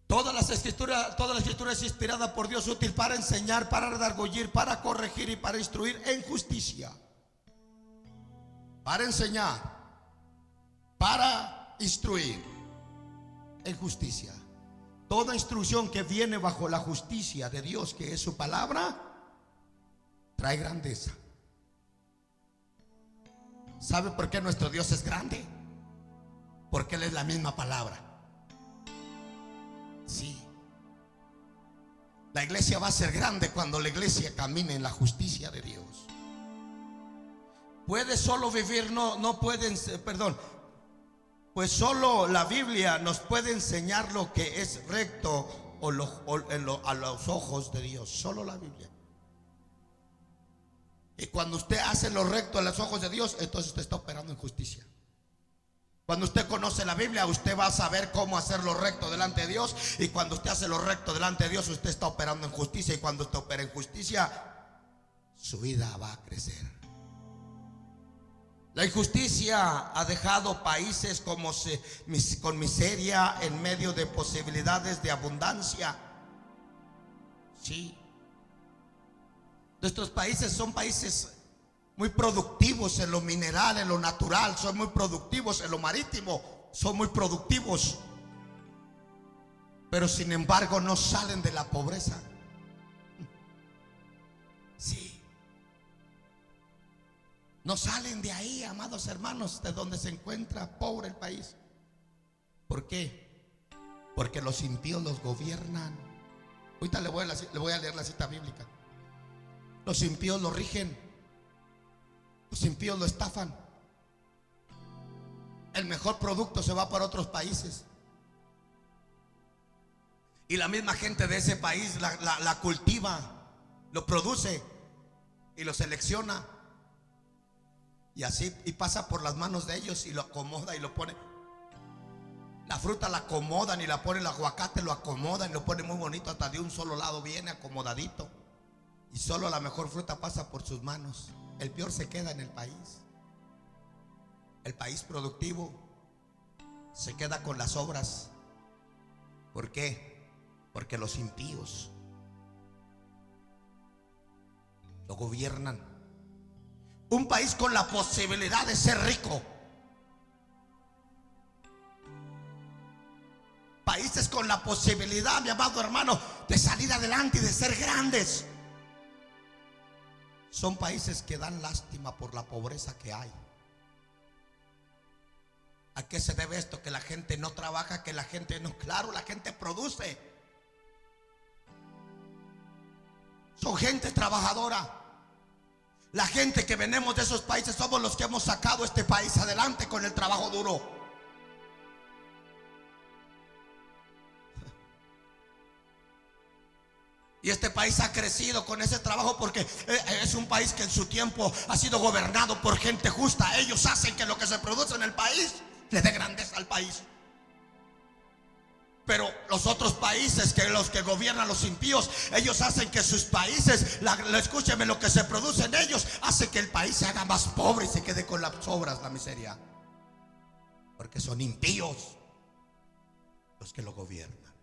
Toda la escritura es inspirada por Dios, útil para enseñar, para redarguir, para corregir y para instruir en justicia. Para enseñar, para instruir en justicia. Toda instrucción que viene bajo la justicia de Dios, que es su palabra, trae grandeza. ¿Sabe por qué nuestro Dios es grande? Porque Él es la misma palabra. Sí. La iglesia va a ser grande cuando la iglesia camine en la justicia de Dios. Puede solo vivir, no pueden, perdón. Pues solo la Biblia nos puede enseñar lo que es recto a los ojos de Dios. Solo la Biblia. Y cuando usted hace lo recto a los ojos de Dios, entonces usted está operando en justicia. Cuando usted conoce la Biblia, usted va a saber cómo hacer lo recto delante de Dios. Y cuando usted hace lo recto delante de Dios, usted está operando en justicia. Y cuando usted opera en justicia, su vida va a crecer. La injusticia ha dejado países con miseria en medio de posibilidades de abundancia. Sí. Nuestros países son países muy productivos en lo mineral, en lo natural. Son muy productivos en lo marítimo. Son muy productivos. Pero sin embargo no salen de la pobreza. Sí. No salen de ahí, amados hermanos, de donde se encuentra pobre el país. ¿Por qué? Porque los impíos los gobiernan. Ahorita le voy a leer la cita bíblica. Los impíos lo rigen. Los impíos lo estafan. El mejor producto se va para otros países. Y la misma gente de ese país la cultiva, lo produce y lo selecciona. Y así, y pasa por las manos de ellos y lo acomoda y lo pone. La fruta la acomodan y la ponen, el aguacate lo acomodan y lo ponen muy bonito, hasta de un solo lado viene acomodadito. Y solo la mejor fruta pasa por sus manos. El peor se queda en el país. El país productivo se queda con las obras. ¿Por qué? Porque los impíos lo gobiernan. Un país con la posibilidad de ser rico, países con la posibilidad, mi amado hermano, de salir adelante y de ser grandes, son países que dan lástima por la pobreza que hay. ¿A qué se debe esto? Que la gente no trabaja, que la gente no, claro, la gente produce. Son gente trabajadora. La gente que venimos de esos países somos los que hemos sacado este país adelante con el trabajo duro. Y este país ha crecido con ese trabajo porque es un país que en su tiempo ha sido gobernado por gente justa. Ellos hacen que lo que se produce en el país le dé grandeza al país. Pero los otros países, que los que gobiernan los impíos, ellos hacen que sus países, escúcheme, lo que se produce en ellos hace que el país se haga más pobre y se quede con las sobras, la miseria. Porque son impíos los que lo gobiernan.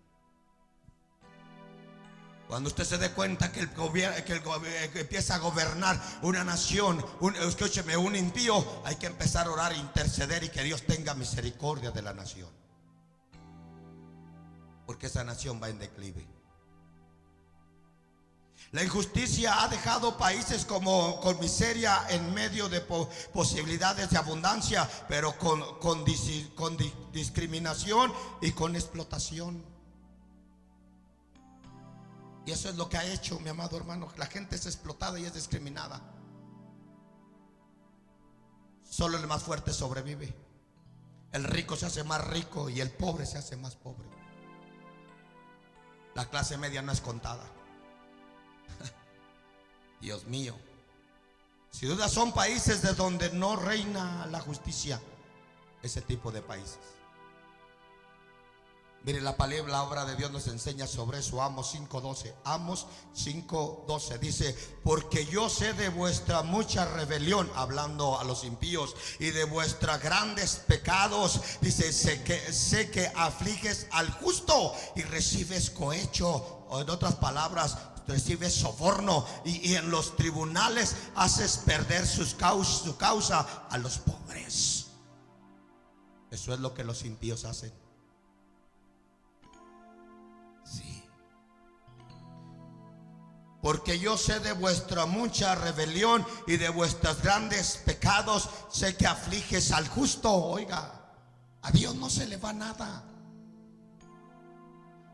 Cuando usted se dé cuenta que que empieza a gobernar una nación, escúcheme, un impío, hay que empezar a orar e interceder y que Dios tenga misericordia de la nación. Porque esa nación va en declive. La injusticia ha dejado países con miseria en medio de posibilidades de abundancia, pero con discriminación y con explotación. Y eso es lo que ha hecho, mi amado hermano. La gente es explotada y es discriminada. Solo el más fuerte sobrevive. El rico se hace más rico y el pobre se hace más pobre. La clase media no es contada. Dios mío. Sin duda son países de donde no reina la justicia. Ese tipo de países. Mire, la palabra de Dios nos enseña sobre eso. Amos 5:12. Amos 5:12 dice: porque yo sé de vuestra mucha rebelión, hablando a los impíos, y de vuestros grandes pecados. Dice: sé que afliges al justo y recibes cohecho. O en otras palabras, recibes soborno, y en los tribunales haces perder su causa a los pobres. Eso es lo que los impíos hacen. Sí. Porque yo sé de vuestra mucha rebelión y de vuestros grandes pecados, sé que afliges al justo. Oiga, a Dios no se le va nada.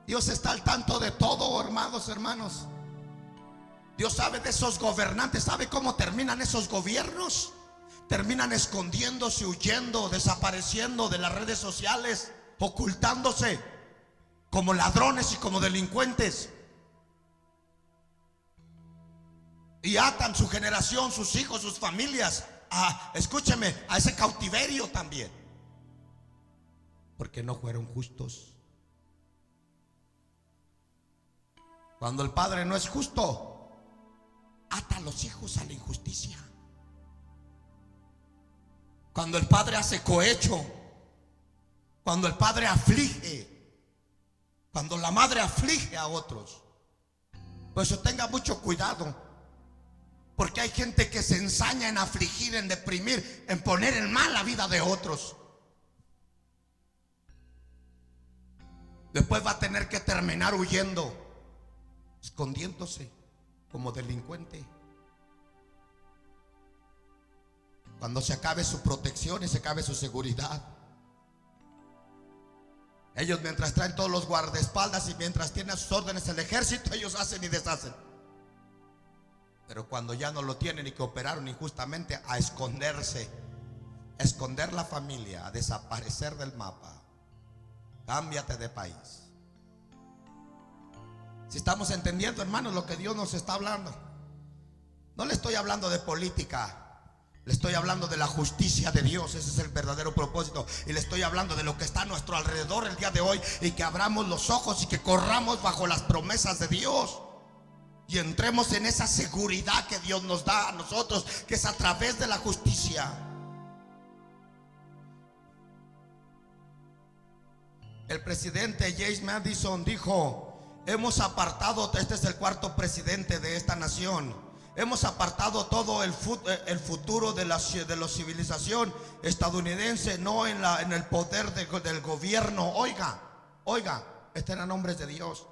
Dios está al tanto de todo, hermanos. Dios sabe de esos gobernantes. ¿Sabe cómo terminan esos gobiernos? Terminan escondiéndose, huyendo, desapareciendo de las redes sociales, ocultándose como ladrones y como delincuentes. Y atan su generación, sus hijos, sus familias escúcheme, a ese cautiverio también. Porque no fueron justos. Cuando el padre no es justo, ata a los hijos a la injusticia. Cuando el padre hace cohecho, cuando el padre aflige, cuando la madre aflige a otros. Por eso tenga mucho cuidado, porque hay gente que se ensaña en afligir, en deprimir, en poner en mal la vida de otros. Después va a tener que terminar huyendo, escondiéndose como delincuente. Cuando se acabe su protección y se acabe su seguridad. Ellos, mientras traen todos los guardaespaldas y mientras tienen a sus órdenes el ejército, ellos hacen y deshacen. Pero cuando ya no lo tienen y que operaron injustamente, a esconderse, a esconder la familia, a desaparecer del mapa. Cámbiate de país. Si estamos entendiendo, hermanos, lo que Dios nos está hablando. No le estoy hablando de política, le estoy hablando de la justicia de Dios. Ese es el verdadero propósito. Y le estoy hablando de lo que está a nuestro alrededor el día de hoy, y que abramos los ojos y que corramos bajo las promesas de Dios y entremos en esa seguridad que Dios nos da a nosotros, que es a través de la justicia. El presidente James Madison dijo: hemos apartado, este es el cuarto presidente de esta nación, hemos apartado todo el futuro de la civilización estadounidense, no en el poder del gobierno. Oiga, estos eran hombres de Dios.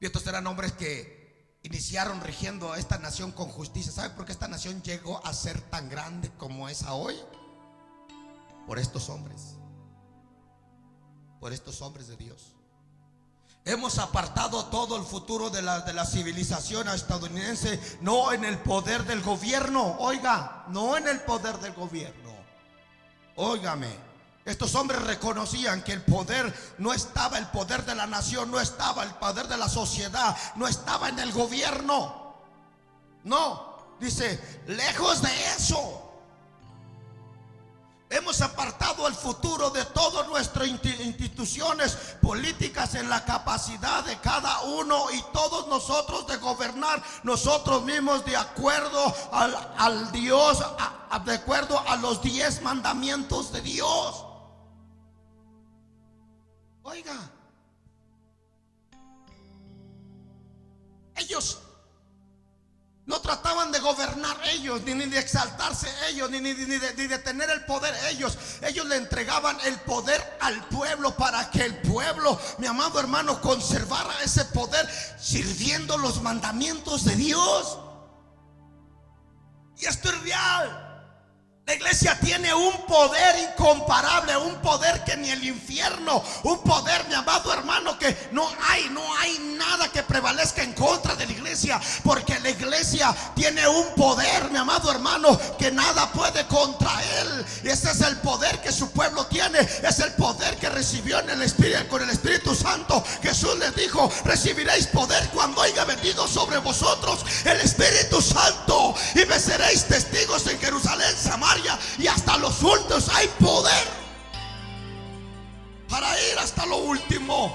Y estos eran hombres que iniciaron rigiendo a esta nación con justicia. ¿Sabe por qué esta nación llegó a ser tan grande como es hoy? Por estos hombres. Por estos hombres de Dios. Hemos apartado todo el futuro de la civilización estadounidense, no en el poder del gobierno. Oiga, no en el poder del gobierno. Óigame. Estos hombres reconocían que el poder no estaba, el poder de la nación no estaba, el poder de la sociedad no estaba en el gobierno. No, dice, lejos de eso. hemos apartado el futuro de todas nuestras instituciones políticas en la capacidad de cada uno y todos nosotros de gobernar nosotros mismos de acuerdo al Dios, de acuerdo a los 10 mandamientos de Dios. Oiga, ellos no trataban de gobernar ellos, ni de exaltarse ellos, ni de tener el poder ellos. Ellos le entregaban el poder al pueblo para que el pueblo, mi amado hermano, conservara ese poder sirviendo los mandamientos de Dios. Y esto es real. La iglesia tiene un poder incomparable, un poder que ni el infierno, un poder, mi amado hermano, que no hay nada que prevalezca en contra de la iglesia, porque la iglesia tiene un poder, mi amado hermano, que nada puede contra él. Y ese es el poder que su pueblo tiene, es el poder que recibió en el Espíritu, con el Espíritu Santo. Jesús les dijo: recibiréis poder cuando haya venido sobre vosotros el Espíritu Santo, y me seréis testigos en Jerusalén, Samaria y hasta los últimos. Hay poder para ir hasta lo último.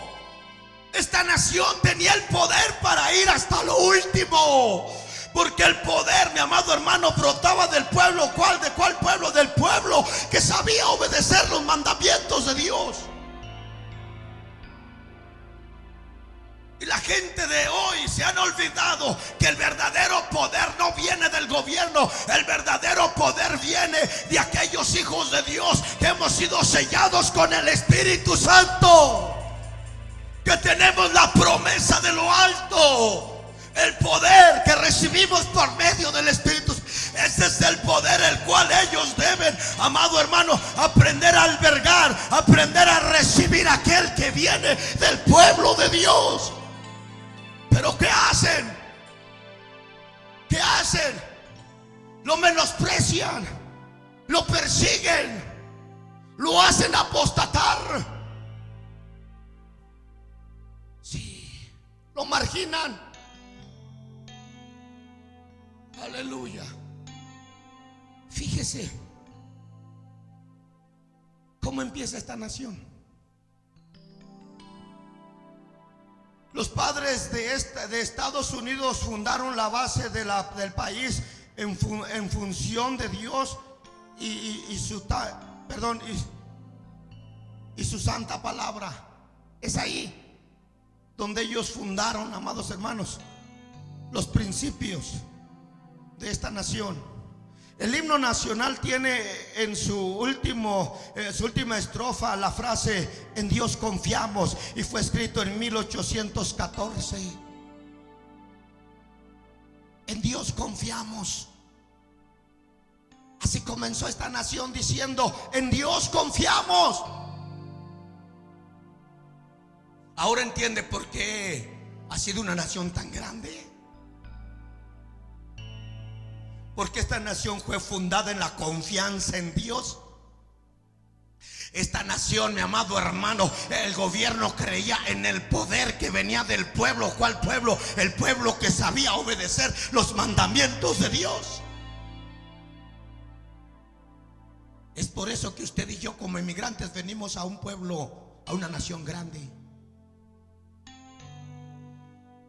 Esta nación tenía el poder para ir hasta lo último, porque el poder, mi amado hermano, brotaba del pueblo. ¿De cuál pueblo? Del pueblo que sabía obedecer los mandamientos de Dios. Y la gente de hoy se han olvidado que el verdadero poder no viene del gobierno. El verdadero poder viene de aquellos hijos de Dios que hemos sido sellados con el Espíritu Santo, que tenemos la promesa de lo alto, el poder que recibimos por medio del Espíritu. Ese es el poder el cual ellos deben, amado hermano, aprender a albergar, aprender a recibir aquel que viene del pueblo de Dios. Pero ¿qué hacen? ¿Qué hacen? Lo menosprecian, lo persiguen, lo hacen apostatar. Sí, lo marginan. Aleluya. Fíjese cómo empieza esta nación. Los padres de Estados Unidos fundaron la base del país en función de Dios y su santa palabra. Es ahí donde ellos fundaron, amados hermanos, los principios de esta nación. El himno nacional tiene en su última estrofa la frase: en Dios confiamos, y fue escrito en 1814. En Dios confiamos. Así comenzó esta nación, diciendo: en Dios confiamos. Ahora entiende por qué ha sido una nación tan grande. Porque esta nación fue fundada en la confianza en Dios. Esta nación, mi amado hermano, el gobierno creía en el poder que venía del pueblo. ¿Cuál pueblo? El pueblo que sabía obedecer los mandamientos de Dios. Es por eso que usted y yo, como inmigrantes, venimos a un pueblo, a una nación grande.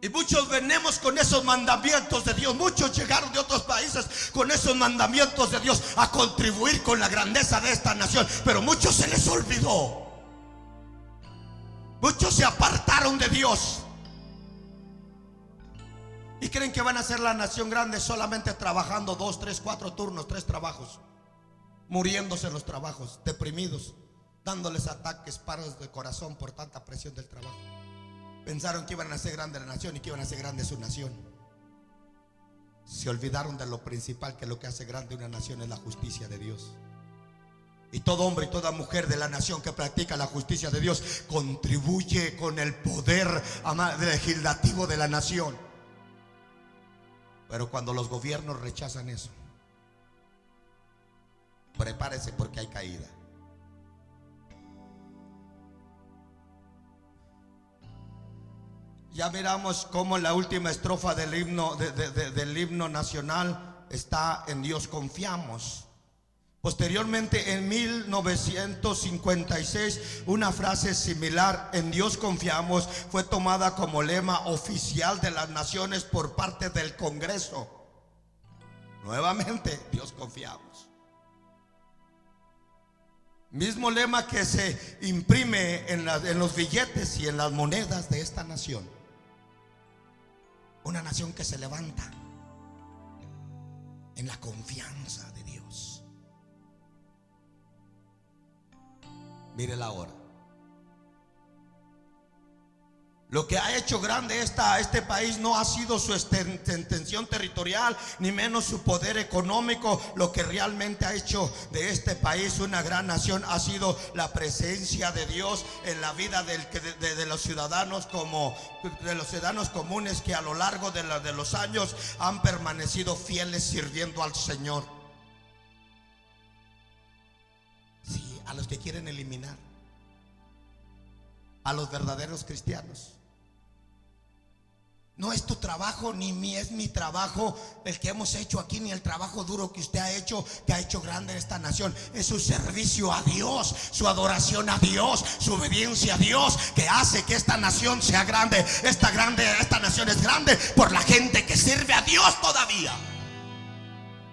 Y muchos venimos con esos mandamientos de Dios. Muchos llegaron de otros países con esos mandamientos de Dios a contribuir con la grandeza de esta nación. Pero muchos se les olvidó. Muchos se apartaron de Dios. Y creen que van a ser la nación grande solamente trabajando 2, 3, 4 turnos, 3 trabajos. Muriéndose en los trabajos, deprimidos, dándoles ataques, paros de corazón por tanta presión del trabajo. Pensaron que iban a ser grande la nación y que iban a ser grande su nación. Se olvidaron de lo principal, que lo que hace grande una nación es la justicia de Dios. Y todo hombre y toda mujer de la nación que practica la justicia de Dios contribuye con el poder legislativo de la nación. Pero cuando los gobiernos rechazan eso, prepárese porque hay caída. Ya miramos cómo la última estrofa del himno, del himno nacional está: en Dios confiamos. Posteriormente, en 1956, una frase similar, "en Dios confiamos", fue tomada como lema oficial de las naciones por parte del Congreso. Nuevamente, Dios confiamos. Mismo lema que se imprime en los billetes y en las monedas de esta nación. Una nación que se levanta en la confianza de Dios. Mire la hora. Lo que ha hecho grande este país no ha sido su extensión territorial, ni menos su poder económico. Lo que realmente ha hecho de este país una gran nación ha sido la presencia de Dios en la vida de los ciudadanos, de los ciudadanos comunes, que a lo largo de los años han permanecido fieles sirviendo al Señor. Sí, a los que quieren eliminar, a los verdaderos cristianos. No es tu trabajo, ni es mi trabajo el que hemos hecho aquí, ni el trabajo duro que usted ha hecho, que ha hecho grande esta nación. Es su servicio a Dios, su adoración a Dios, su obediencia a Dios, que hace que esta nación sea grande. Esta nación es grande por la gente que sirve a Dios todavía.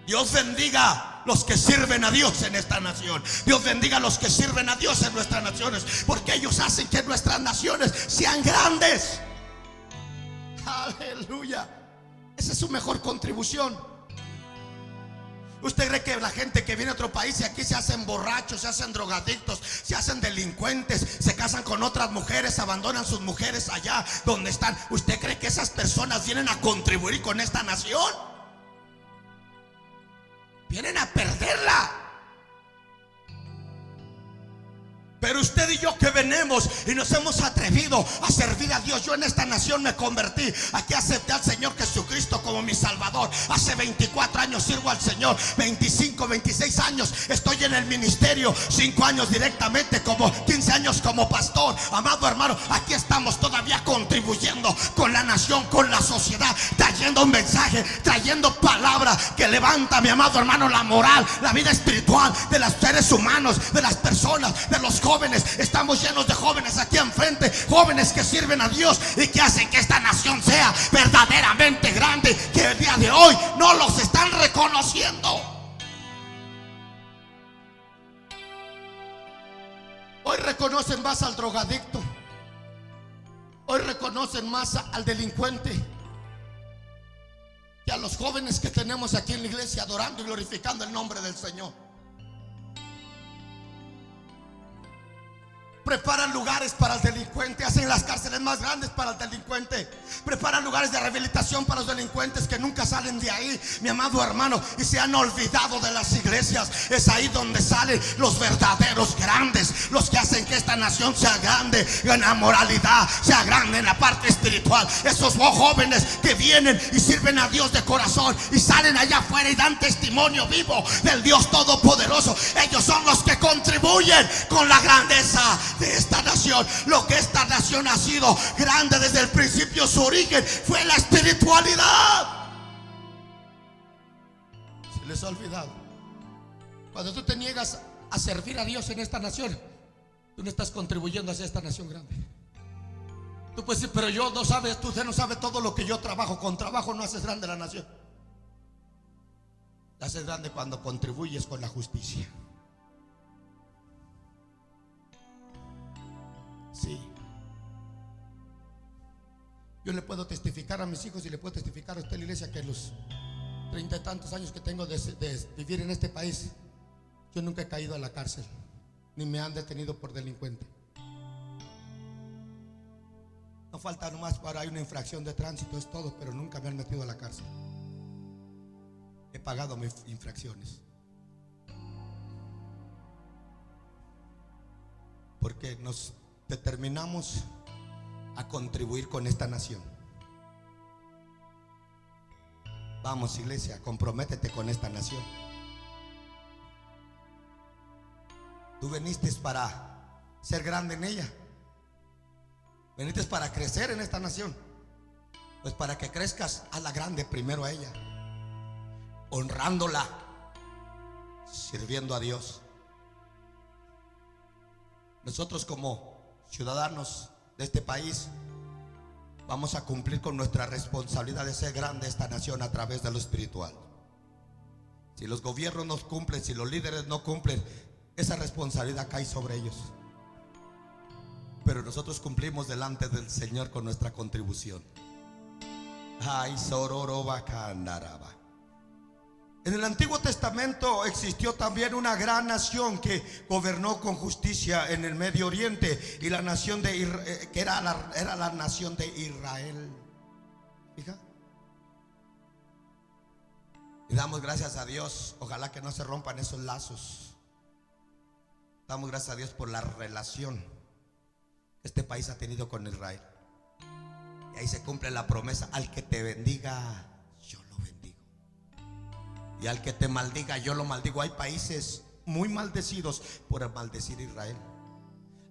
Dios bendiga los que sirven a Dios en esta nación. Dios bendiga a los que sirven a Dios en nuestras naciones, porque ellos hacen que nuestras naciones sean grandes. Aleluya. Esa es su mejor contribución. ¿Usted cree que la gente que viene a otro país y aquí se hacen borrachos, se hacen drogadictos, se hacen delincuentes, se casan con otras mujeres, abandonan sus mujeres allá donde están? ¿Usted cree que esas personas vienen a contribuir con esta nación? Vienen a perderla. Pero usted y yo que venimos y nos hemos atrevido a servir a Dios. Yo en esta nación me convertí. Aquí acepté al Señor Jesucristo como mi Salvador. Hace 24 años sirvo al Señor. 25, 26 años estoy en el ministerio. 5 años directamente, como 15 años como pastor. Amado hermano, aquí estamos todavía contribuyendo con la nación, con la sociedad, trayendo un mensaje, trayendo palabra que levanta, mi amado hermano, la moral, la vida espiritual de los seres humanos, de las personas, de los jóvenes. Estamos llenos de jóvenes aquí enfrente, jóvenes que sirven a Dios y que hacen que esta nación sea verdaderamente grande, que el día de hoy no los están reconociendo. Hoy reconocen más al drogadicto, hoy reconocen más al delincuente que a los jóvenes que tenemos aquí en la iglesia adorando y glorificando el nombre del Señor. Preparan lugares para el delincuente, hacen las cárceles más grandes para el delincuente, preparan lugares de rehabilitación para los delincuentes que nunca salen de ahí, mi amado hermano, y se han olvidado de las iglesias. Es ahí donde salen los verdaderos grandes, los que hacen que esta nación sea grande en la moralidad, sea grande en la parte espiritual. Esos jóvenes que vienen y sirven a Dios de corazón y salen allá afuera y dan testimonio vivo del Dios Todopoderoso. Ellos son los que contribuyen con la grandeza de esta nación. Lo que esta nación ha sido grande desde el principio, su origen fue la espiritualidad. Se les ha olvidado. Cuando tú te niegas a servir a Dios en esta nación, tú no estás contribuyendo hacia esta nación grande. Tú puedes decir, pero yo no sabes, usted no sabe todo lo que yo trabajo. Con trabajo no haces grande la nación. La haces grande cuando contribuyes con la justicia. Sí. Yo le puedo testificar a mis hijos y le puedo testificar a usted, la iglesia, que en los 30 y tantos años que tengo de vivir en este país, yo nunca he caído a la cárcel, ni me han detenido por delincuente. No falta nomás para hay una infracción de tránsito, es todo, pero nunca me han metido a la cárcel. He pagado mis infracciones. Porque nos determinamos a contribuir con esta nación. Vamos, iglesia, comprométete con esta nación. Tú viniste para ser grande en ella. Viniste para crecer en esta nación. Pues para que crezcas, hazla grande primero a ella, honrándola, sirviendo a Dios. Nosotros como ciudadanos de este país vamos a cumplir con nuestra responsabilidad de ser grande esta nación a través de lo espiritual. Si los gobiernos no cumplen, si los líderes no cumplen, esa responsabilidad cae sobre ellos. Pero nosotros cumplimos delante del Señor con nuestra contribución. Ay, sororoba candaraba. En el Antiguo Testamento existió también una gran nación que gobernó con justicia en el Medio Oriente, y la nación de que era la nación de Israel. Fija. Y damos gracias a Dios. Ojalá que no se rompan esos lazos. Damos gracias a Dios por la relación que este país ha tenido con Israel. Y ahí se cumple la promesa: al que te bendiga, yo lo bendigo, y al que te maldiga, yo lo maldigo. Hay países muy maldecidos por maldecir a Israel.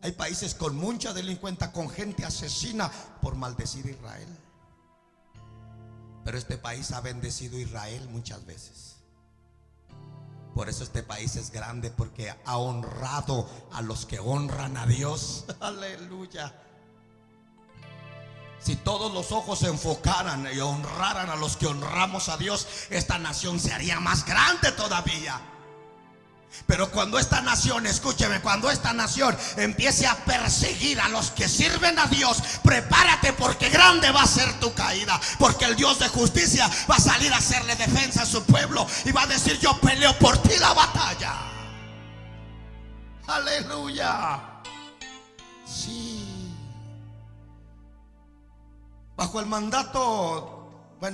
Hay países con mucha delincuencia, con gente asesina por maldecir a Israel. Pero este país ha bendecido a Israel muchas veces. Por eso este país es grande, porque ha honrado a los que honran a Dios. Aleluya. Si todos los ojos se enfocaran y honraran a los que honramos a Dios, esta nación se haría más grande todavía. Pero cuando esta nación, escúcheme, cuando esta nación empiece a perseguir a los que sirven a Dios, prepárate, porque grande va a ser tu caída. Porque el Dios de justicia va a salir a hacerle defensa a su pueblo y va a decir: yo peleo por ti la batalla. Aleluya. Sí. Bajo el mandato,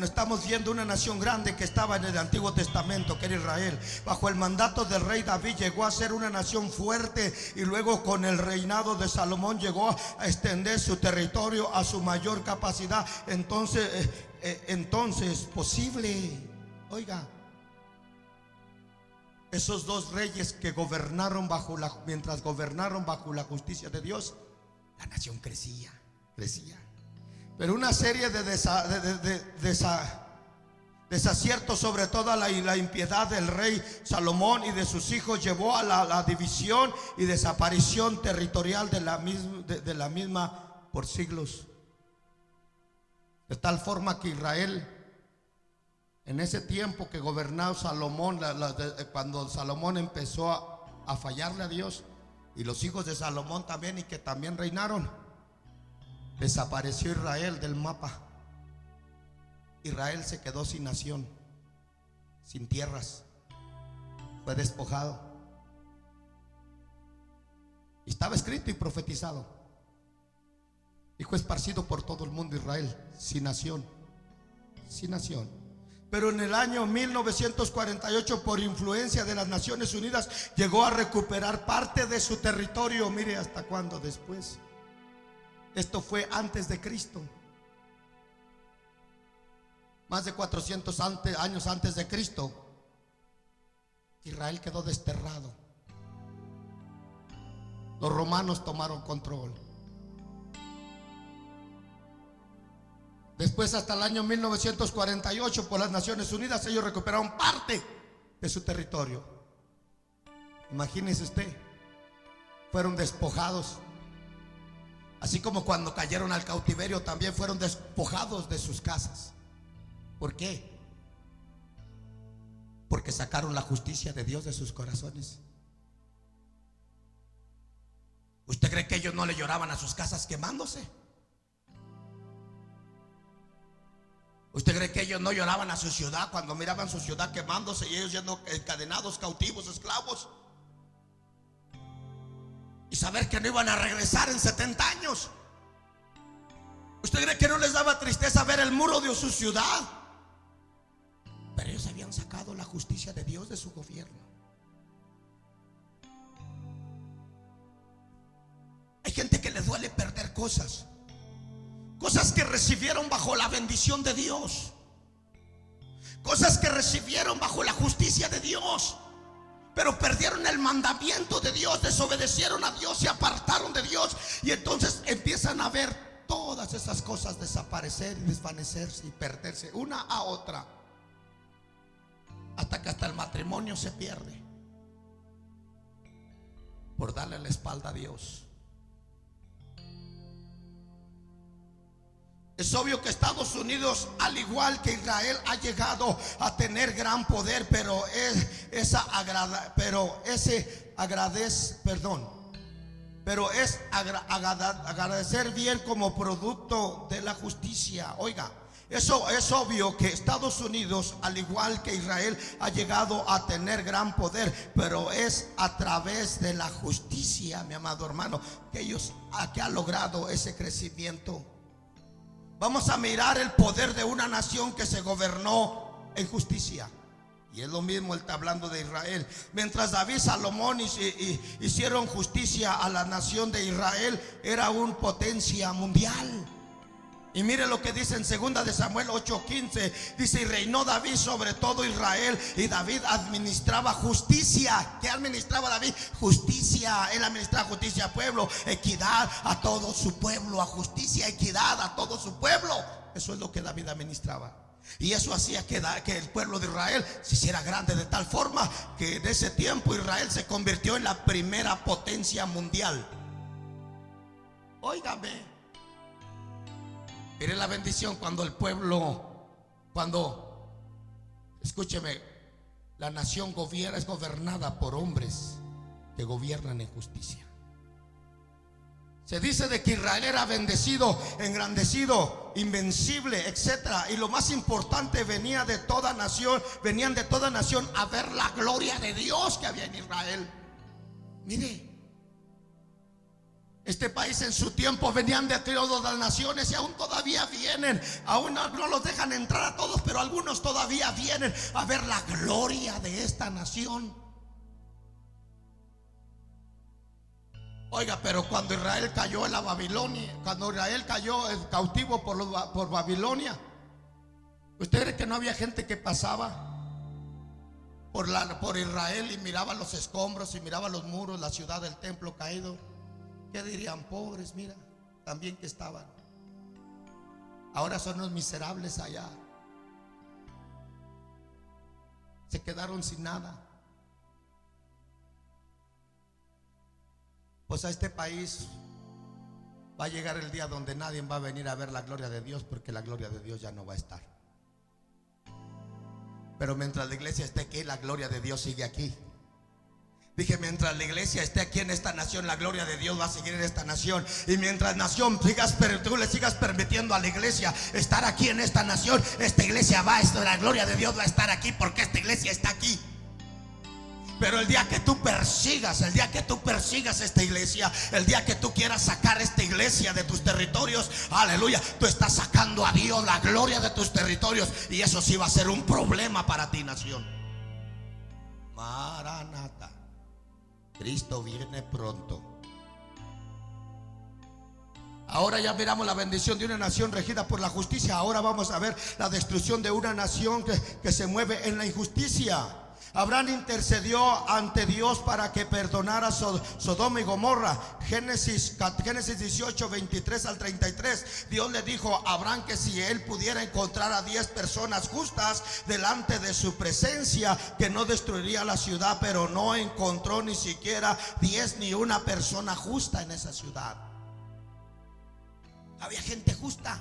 estamos viendo una nación grande que estaba en el Antiguo Testamento, que era Israel. Bajo el mandato del rey David llegó a ser una nación fuerte, y luego con el reinado de Salomón llegó a extender su territorio a su mayor capacidad. Entonces posible, oiga, esos dos reyes que gobernaron mientras gobernaron bajo la justicia de Dios, la nación crecía. Pero una serie de desaciertos, sobre todo la impiedad del rey Salomón y de sus hijos, llevó a la división y desaparición territorial de la misma por siglos. De tal forma que Israel, en ese tiempo que gobernó Salomón, cuando Salomón empezó a fallarle a Dios, y los hijos de Salomón también, y que también reinaron, desapareció Israel del mapa. Israel se quedó sin nación, sin tierras, fue despojado. Estaba escrito y profetizado: y fue esparcido por todo el mundo Israel, sin nación. Pero en el año 1948, por influencia de las Naciones Unidas, llegó a recuperar parte de su territorio. Mire hasta cuándo después. Esto fue antes de Cristo. Más de 400 años antes de Cristo, Israel quedó desterrado. Los romanos tomaron control. Después, hasta el año 1948, por las Naciones Unidas, ellos recuperaron parte de su territorio. Imagínese usted, fueron despojados. Así como cuando cayeron al cautiverio, también fueron despojados de sus casas. ¿Por qué? Porque sacaron la justicia de Dios de sus corazones. ¿Usted cree que ellos no le lloraban a sus casas quemándose? ¿Usted cree que ellos no lloraban a su ciudad cuando miraban su ciudad quemándose y ellos yendo encadenados, cautivos, esclavos? Y saber que no iban a regresar en 70 años. ¿Usted cree que no les daba tristeza ver el muro de su ciudad? Pero ellos habían sacado la justicia de Dios de su gobierno. Hay gente que le duele perder cosas que recibieron bajo la bendición de Dios, cosas que recibieron bajo la justicia de Dios, pero perdieron el mandamiento de Dios, desobedecieron a Dios, se apartaron de Dios, y entonces empiezan a ver todas esas cosas desaparecer y desvanecerse y perderse una a otra, hasta que hasta el matrimonio se pierde. por darle la espalda a Dios. Es obvio que Estados Unidos, al igual que Israel, ha llegado a tener gran poder, pero agradecer bien como producto de la justicia. Oiga, eso es obvio que Estados Unidos, al igual que Israel, ha llegado a tener gran poder, pero es a través de la justicia, mi amado hermano, que ha logrado ese crecimiento. Vamos a mirar el poder de una nación que se gobernó en justicia. Y es lo mismo, él está hablando de Israel. Mientras David, Salomón hicieron justicia a la nación de Israel, era una potencia mundial. Y mire lo que dice en 2 de Samuel 8:15. Dice: y reinó David sobre todo Israel, y David administraba justicia. ¿Qué administraba David? Justicia. Él administraba justicia al pueblo, equidad a todo su pueblo, a justicia, equidad a todo su pueblo. Eso es lo que David administraba. Y eso hacía que el pueblo de Israel se hiciera grande, de tal forma que en ese tiempo Israel se convirtió en la primera potencia mundial. Óigame. Mire la bendición cuando el pueblo, escúcheme, la nación es gobernada por hombres que gobiernan en justicia. Se dice de que Israel era bendecido, engrandecido, invencible, etcétera. Y lo más importante, venían de toda nación a ver la gloria de Dios que había en Israel. Mire, este país en su tiempo venían de todas las naciones y aún todavía vienen. Aún no los dejan entrar a todos, pero algunos todavía vienen a ver la gloria de esta nación. Oiga, pero cuando Israel cayó en la Babilonia, cuando Israel cayó cautivo por Babilonia, ¿usted cree que no había gente que pasaba por Israel y miraba los escombros y miraba los muros, la ciudad del templo caído? ¿Qué dirían? Pobres, mira, también que estaban. Ahora son los miserables allá. Se quedaron sin nada. Pues a este país va a llegar el día donde nadie va a venir a ver la gloria de Dios, porque la gloria de Dios ya no va a estar. Pero mientras la iglesia esté aquí, la gloria de Dios sigue aquí. Dije, mientras la iglesia esté aquí en esta nación, la gloria de Dios va a seguir en esta nación. Y mientras nación tú le sigas permitiendo a la iglesia estar aquí en esta nación, esta iglesia la gloria de Dios va a estar aquí, porque esta iglesia está aquí. Pero el día que tú persigas esta iglesia, el día que tú quieras sacar esta iglesia de tus territorios, aleluya, tú estás sacando a Dios, la gloria de tus territorios, y eso sí va a ser un problema para ti, nación. Maranata, Cristo viene pronto. Ahora ya miramos la bendición de una nación regida por la justicia. Ahora vamos a ver la destrucción de una nación que se mueve en la injusticia. Abraham intercedió ante Dios para que perdonara Sodoma y Gomorra. Génesis 18, 23 al 33. Dios le dijo a Abraham que si él pudiera encontrar a 10 personas justas delante de su presencia, que no destruiría la ciudad. Pero no encontró ni siquiera 10 ni una persona justa en esa ciudad. Había gente justa.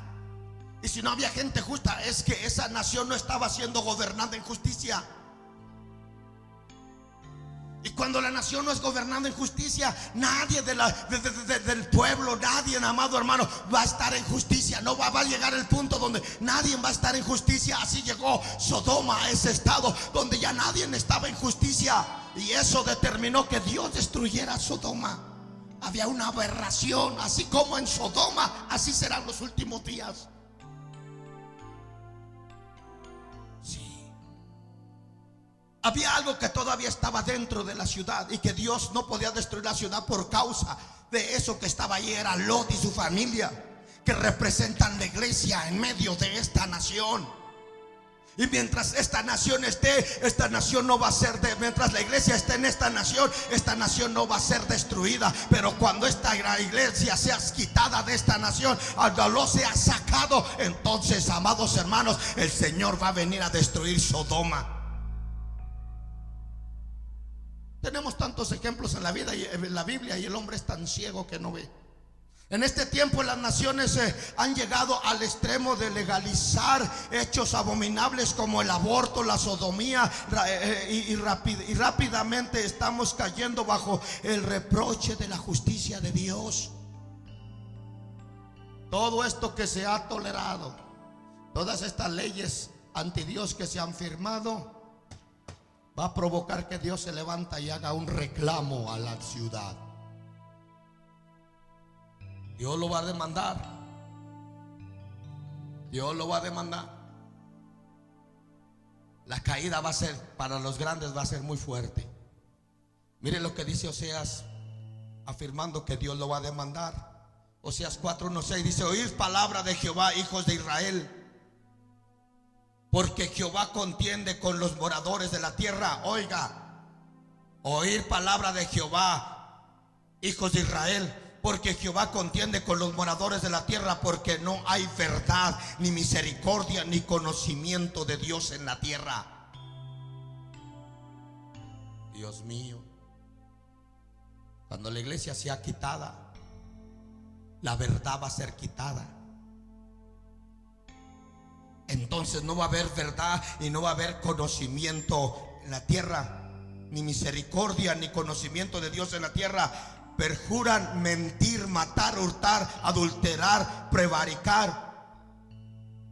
Y si no había gente justa, es que esa nación no estaba siendo gobernada en justicia. Y cuando la nación no es gobernada en justicia, nadie del pueblo, nadie, amado hermano, va a estar en justicia. No va a llegar el punto donde nadie va a estar en justicia. Así llegó Sodoma a ese estado donde ya nadie estaba en justicia. Y eso determinó que Dios destruyera Sodoma. Había una aberración. Así como en Sodoma, así serán los últimos días. Había algo que todavía estaba dentro de la ciudad y que Dios no podía destruir la ciudad por causa de eso que estaba allí. Era Lot y su familia, que representan la iglesia en medio de esta nación. Y mientras esta nación esté, esta nación no va a ser mientras la iglesia esté en esta nación no va a ser destruida. Pero cuando esta iglesia sea quitada de esta nación, al dolor sea sacado, entonces, amados hermanos, el Señor va a venir a destruir Sodoma. tenemos tantos ejemplos en la vida y en la Biblia, y el hombre es tan ciego que no ve. En este tiempo las naciones han llegado al extremo de legalizar hechos abominables como el aborto, la sodomía, y rápidamente estamos cayendo bajo el reproche de la justicia de Dios. Todo esto que se ha tolerado, todas estas leyes anti Dios que se han firmado, va a provocar que Dios se levanta y haga un reclamo a la ciudad. Dios lo va a demandar. Dios lo va a demandar. La caída va a ser, para los grandes va a ser muy fuerte. Miren lo que dice Oseas, afirmando que Dios lo va a demandar. Oseas 4:1-6 dice: oíd palabra de Jehová, hijos de Israel, porque Jehová contiende con los moradores de la tierra. Oiga, oír palabra de Jehová, hijos de Israel, porque Jehová contiende con los moradores de la tierra, porque no hay verdad, ni misericordia, ni conocimiento de Dios en la tierra. Dios mío, cuando la iglesia sea quitada, la verdad va a ser quitada. Entonces no va a haber verdad y no va a haber conocimiento en la tierra, ni misericordia, ni conocimiento de Dios en la tierra. Perjuran, mentir, matar, hurtar, adulterar, prevaricar,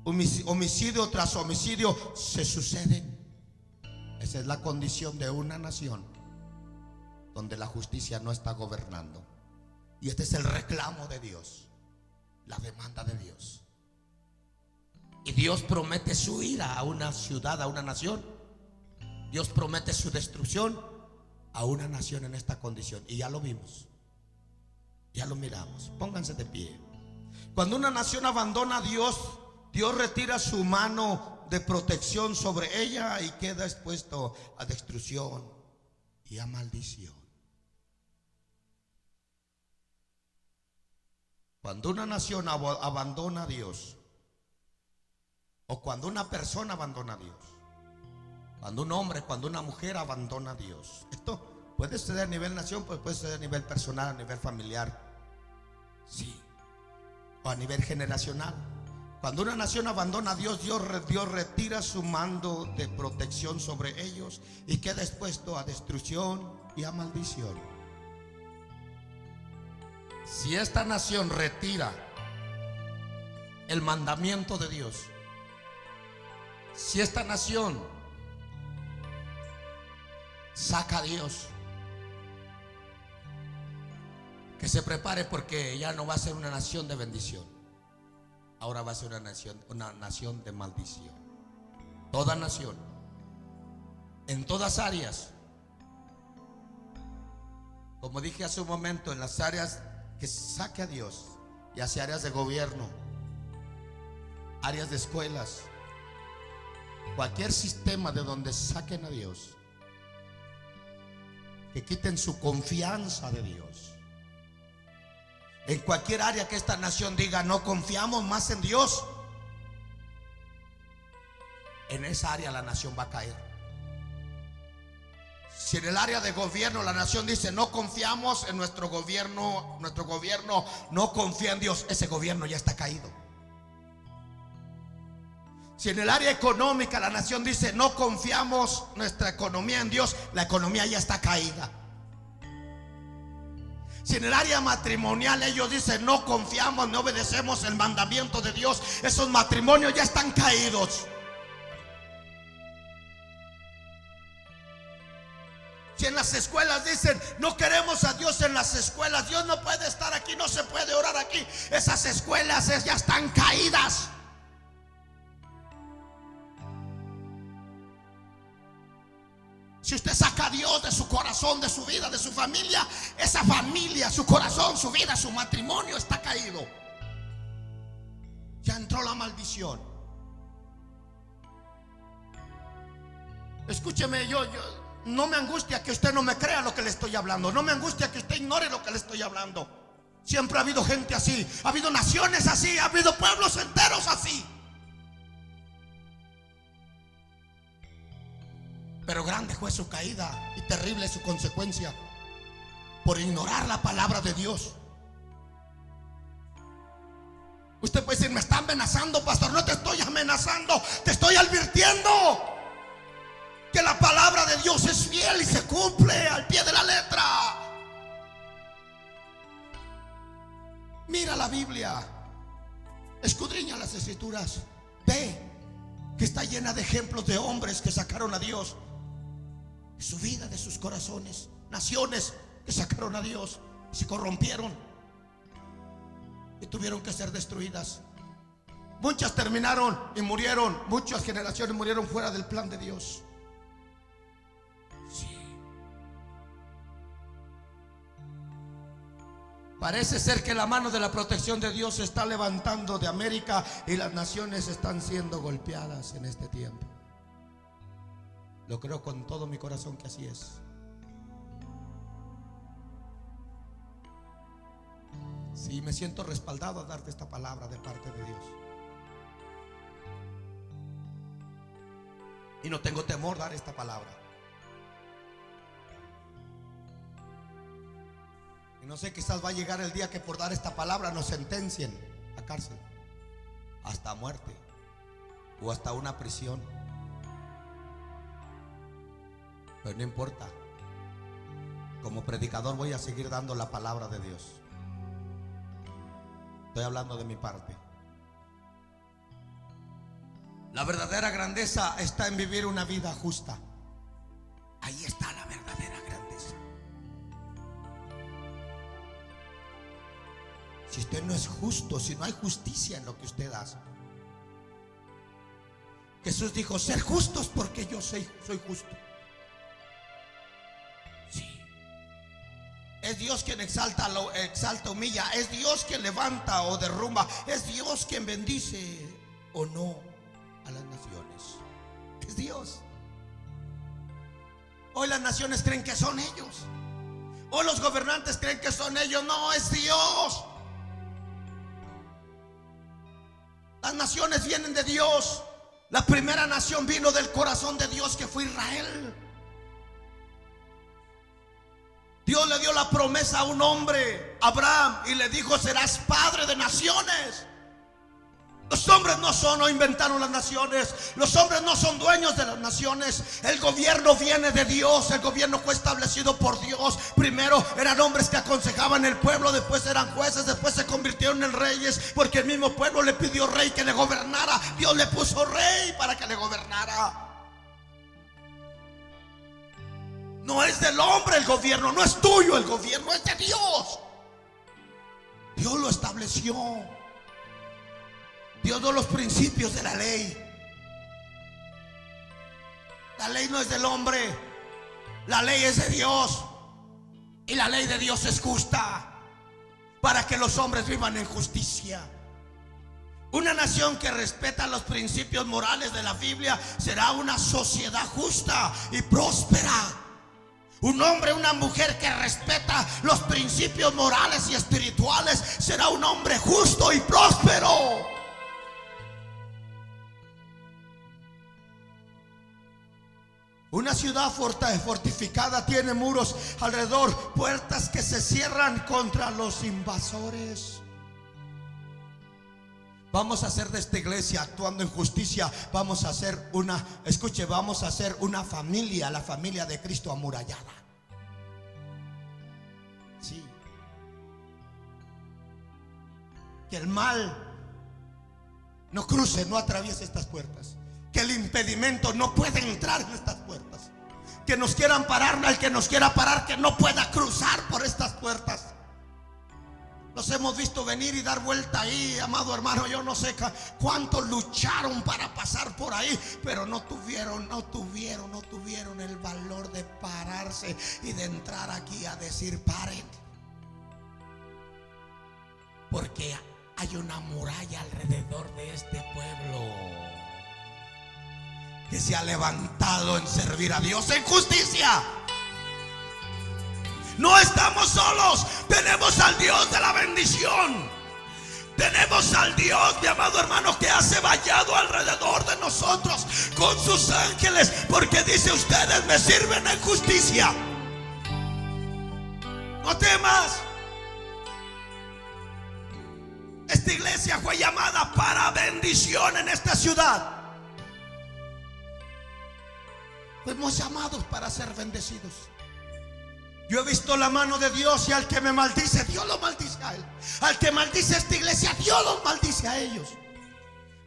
homicidio tras homicidio se suceden. Esa es la condición de una nación donde la justicia no está gobernando. Y este es el reclamo de Dios, la demanda de Dios. Y Dios promete su ira a una ciudad, a una nación. Dios promete su destrucción a una nación en esta condición. Y ya lo vimos, ya lo miramos. Pónganse de pie. Cuando una nación abandona a Dios, Dios retira su mano de protección sobre ella y queda expuesto a destrucción y a maldición. Cuando una nación abandona a Dios, o cuando una persona abandona a Dios, cuando un hombre, cuando una mujer abandona a Dios, esto puede ser a nivel nación, pues puede ser a nivel personal, a nivel familiar, sí, o a nivel generacional. Cuando una nación abandona a Dios, Dios retira su mando de protección sobre ellos y queda expuesto a destrucción y a maldición. Si esta nación retira el mandamiento de Dios, si esta nación saca a Dios, que se prepare, porque ya no va a ser una nación de bendición, ahora va a ser una nación de maldición. Toda nación, en todas áreas, como dije hace un momento, en las áreas que saque a Dios, ya sea áreas de gobierno, áreas de escuelas, cualquier sistema de donde saquen a Dios, que quiten su confianza de Dios. En cualquier área que esta nación diga no confiamos más en Dios, en esa área la nación va a caer. Si en el área de gobierno la nación dice no confiamos en nuestro gobierno no confía en Dios, ese gobierno ya está caído. Si en el área económica la nación dice no confiamos nuestra economía en Dios, la economía ya está caída. Si en el área matrimonial ellos dicen no confiamos, no obedecemos el mandamiento de Dios, esos matrimonios ya están caídos. Si en las escuelas dicen no queremos a Dios en las escuelas, Dios no puede estar aquí, no se puede orar aquí, esas escuelas ya están caídas. Si usted saca a Dios de su corazón, de su vida, de su familia, esa familia, su corazón, su vida, su matrimonio está caído. Ya entró la maldición. Escúcheme, yo no me angustia que usted no me crea lo que le estoy hablando. No me angustia que usted ignore lo que le estoy hablando. Siempre ha habido gente así, ha habido naciones así, ha habido pueblos enteros así. Pero grande fue su caída y terrible es su consecuencia por ignorar la palabra de Dios. Usted puede decir: me está amenazando, pastor. No te estoy amenazando, te estoy advirtiendo que la palabra de Dios es fiel y se cumple al pie de la letra. Mira la Biblia, escudriña las Escrituras, ve que está llena de ejemplos de hombres que sacaron a Dios de su vida, de sus corazones. Naciones que sacaron a Dios y se corrompieron y tuvieron que ser destruidas. Muchas terminaron y murieron, muchas generaciones murieron fuera del plan de Dios. Sí. Parece ser que la mano de la protección de Dios se está levantando de América y las naciones están siendo golpeadas en este tiempo. Lo creo con todo mi corazón que así es. Sí, me siento respaldado a darte esta palabra de parte de Dios. Y no tengo temor dar esta palabra. Y no sé, quizás va a llegar el día que por dar esta palabra nos sentencien a cárcel, hasta muerte o hasta una prisión. Pero no importa. Como predicador voy a seguir dando la palabra de Dios. Estoy hablando de mi parte. La verdadera grandeza está en vivir una vida justa. Ahí está la verdadera grandeza. Si usted no es justo, si no hay justicia en lo que usted hace. Jesús dijo: ser justos porque yo soy justo. Sí. Es Dios quien exalta, humilla. Es Dios quien levanta o derrumba. Es Dios quien bendice o no a las naciones. Es Dios. Hoy las naciones creen que son ellos. Hoy los gobernantes creen que son ellos. No, es Dios. Las naciones vienen de Dios. La primera nación vino del corazón de Dios, que fue Israel. Dios le dio la promesa a un hombre, Abraham, y le dijo: serás padre de naciones. Los hombres no inventaron las naciones. Los hombres no son dueños de las naciones. El gobierno viene de Dios. El gobierno fue establecido por Dios. Primero eran hombres que aconsejaban el pueblo, después eran jueces, después se convirtieron en reyes, porque el mismo pueblo le pidió rey que le gobernara. Dios le puso rey para que le gobernara. No es del hombre el gobierno, no es tuyo el gobierno, es de Dios. Dios lo estableció. Dios dio los principios de la ley. La ley no es del hombre, la ley es de Dios. Y la ley de Dios es justa, para que los hombres vivan en justicia. Una nación que respeta los principios morales de la Biblia será una sociedad justa y próspera. Un hombre, una mujer que respeta los principios morales y espirituales será un hombre justo y próspero. Una ciudad fortificada tiene muros alrededor, puertas que se cierran contra los invasores. Vamos a hacer de esta iglesia, actuando en justicia, vamos a hacer vamos a hacer una familia, la familia de Cristo amurallada. Sí. Que el mal no cruce, no atraviese estas puertas. Que el impedimento no pueda entrar en estas puertas. Que nos quieran parar, al que nos quiera parar, que no pueda cruzar por estas puertas. Los hemos visto venir y dar vuelta ahí, amado hermano. Yo no sé cuántos lucharon para pasar por ahí, pero no tuvieron el valor de pararse y de entrar aquí a decir: paren. Porque hay una muralla alrededor de este pueblo que se ha levantado en servir a Dios en justicia. No estamos solos, tenemos al Dios de la bendición. Tenemos al Dios, mi amado hermano, que hace vallado alrededor de nosotros con sus ángeles, porque dice: ustedes me sirven en justicia. No temas. Esta iglesia fue llamada para bendición en esta ciudad. Fuimos llamados para ser bendecidos. Yo he visto la mano de Dios, y al que me maldice, Dios lo maldice a él. Al que maldice a esta iglesia, Dios los maldice a ellos.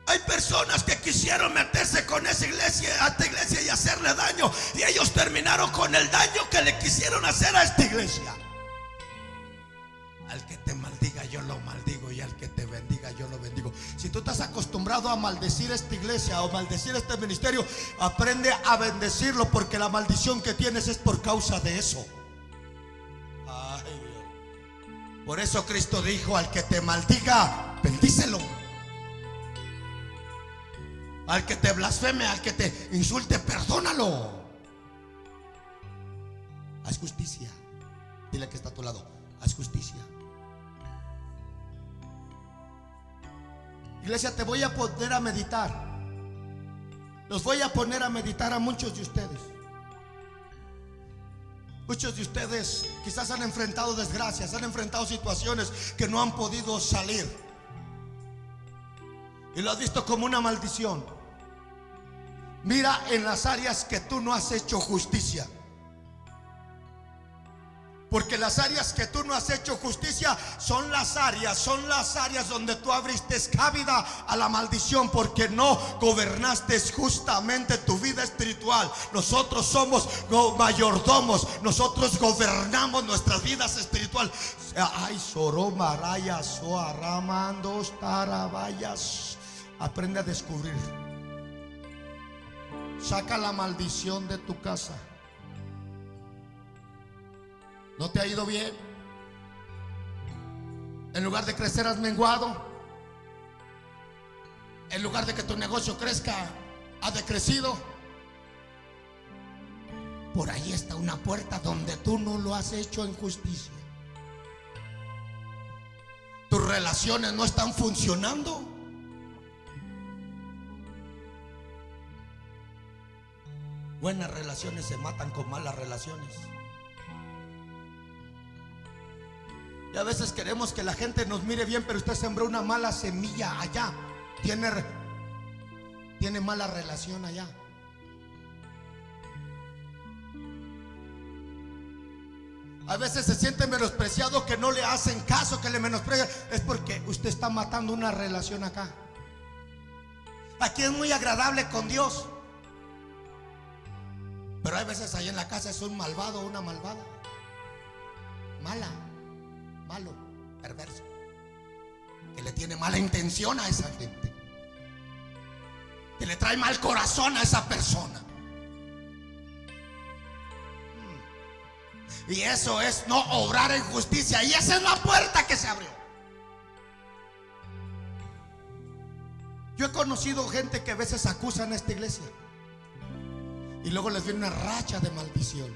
Hay personas que quisieron meterse con esa iglesia, a esta iglesia, y hacerle daño, y ellos terminaron con el daño que le quisieron hacer a esta iglesia. Al que te maldiga, yo lo maldigo, y al que te bendiga, yo lo bendigo. Si tú estás acostumbrado a maldecir esta iglesia o maldecir este ministerio, aprende a bendecirlo, porque la maldición que tienes es por causa de eso. Ay, Dios. Por eso Cristo dijo: al que te maldiga, bendícelo. Al que te blasfeme, al que te insulte, perdónalo. Haz justicia. Dile que está a tu lado: haz justicia. Iglesia, te voy a poner a meditar. Los voy a poner a meditar a muchos de ustedes. Muchos de ustedes quizás han enfrentado desgracias, han enfrentado situaciones que no han podido salir, y lo has visto como una maldición. Mira en las áreas que tú no has hecho justicia, porque las áreas que tú no has hecho justicia son las áreas donde tú abriste cabida a la maldición, porque no gobernaste justamente tu vida espiritual. Nosotros somos mayordomos, nosotros gobernamos nuestras vidas espirituales. Ay, soromaraya, soaramandos, tarabayas. Aprende a descubrir. Saca la maldición de tu casa. ¿No te ha ido bien? En lugar de crecer, has menguado. En lugar de que tu negocio crezca, ha decrecido. Por ahí está una puerta donde tú no lo has hecho en justicia. Tus relaciones no están funcionando. Buenas relaciones se matan con malas relaciones. Y a veces queremos que la gente nos mire bien, pero usted sembró una mala semilla allá. Tiene mala relación allá. A veces se siente menospreciado, que no le hacen caso, que le menosprecian. Es porque usted está matando una relación acá. Aquí es muy agradable con Dios, pero hay veces ahí en la casa es un malvado o una malvada. Malo, perverso, que le tiene mala intención a esa gente, que le trae mal corazón a esa persona. Y eso es no obrar en justicia, y esa es la puerta que se abrió. Yo he conocido gente que a veces acusan a esta iglesia y luego les viene una racha de maldición.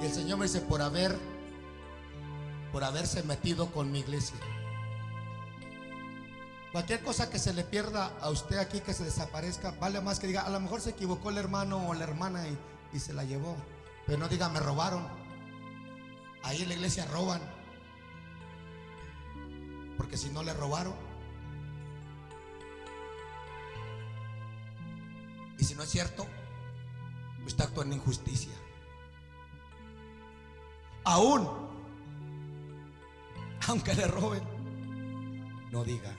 Y el Señor me dice: por haberse metido con mi iglesia. Cualquier cosa que se le pierda a usted aquí, que se desaparezca, vale más que diga: a lo mejor se equivocó el hermano o la hermana y se la llevó. Pero no diga: me robaron. Ahí en la iglesia roban, porque si no le robaron, y si no es cierto, usted actúa en injusticia. Aunque le roben, no diga.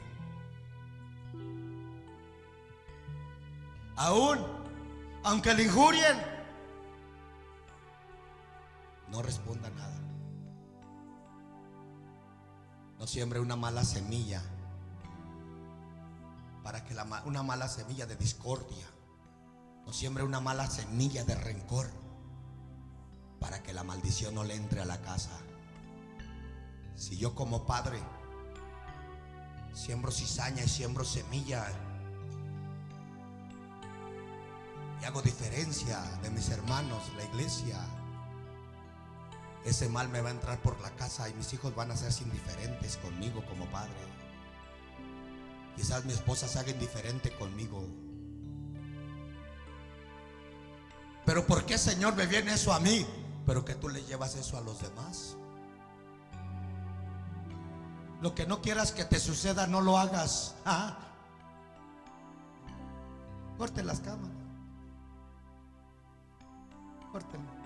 Aunque le injurien, no responda nada. No siembre una mala semilla, para que una mala semilla de discordia. No siembre una mala semilla de rencor, para que la maldición no le entre a la casa. Si yo como padre siembro cizaña y siembro semilla y hago diferencia de mis hermanos, la iglesia, ese mal me va a entrar por la casa y mis hijos van a ser indiferentes conmigo como padre. Quizás mi esposa se haga indiferente conmigo. Pero ¿por qué, Señor, me viene eso a mí? Pero que tú le llevas eso a los demás. Lo que no quieras que te suceda, no lo hagas. ¿Ah? Corten las cámaras. Córtenlo.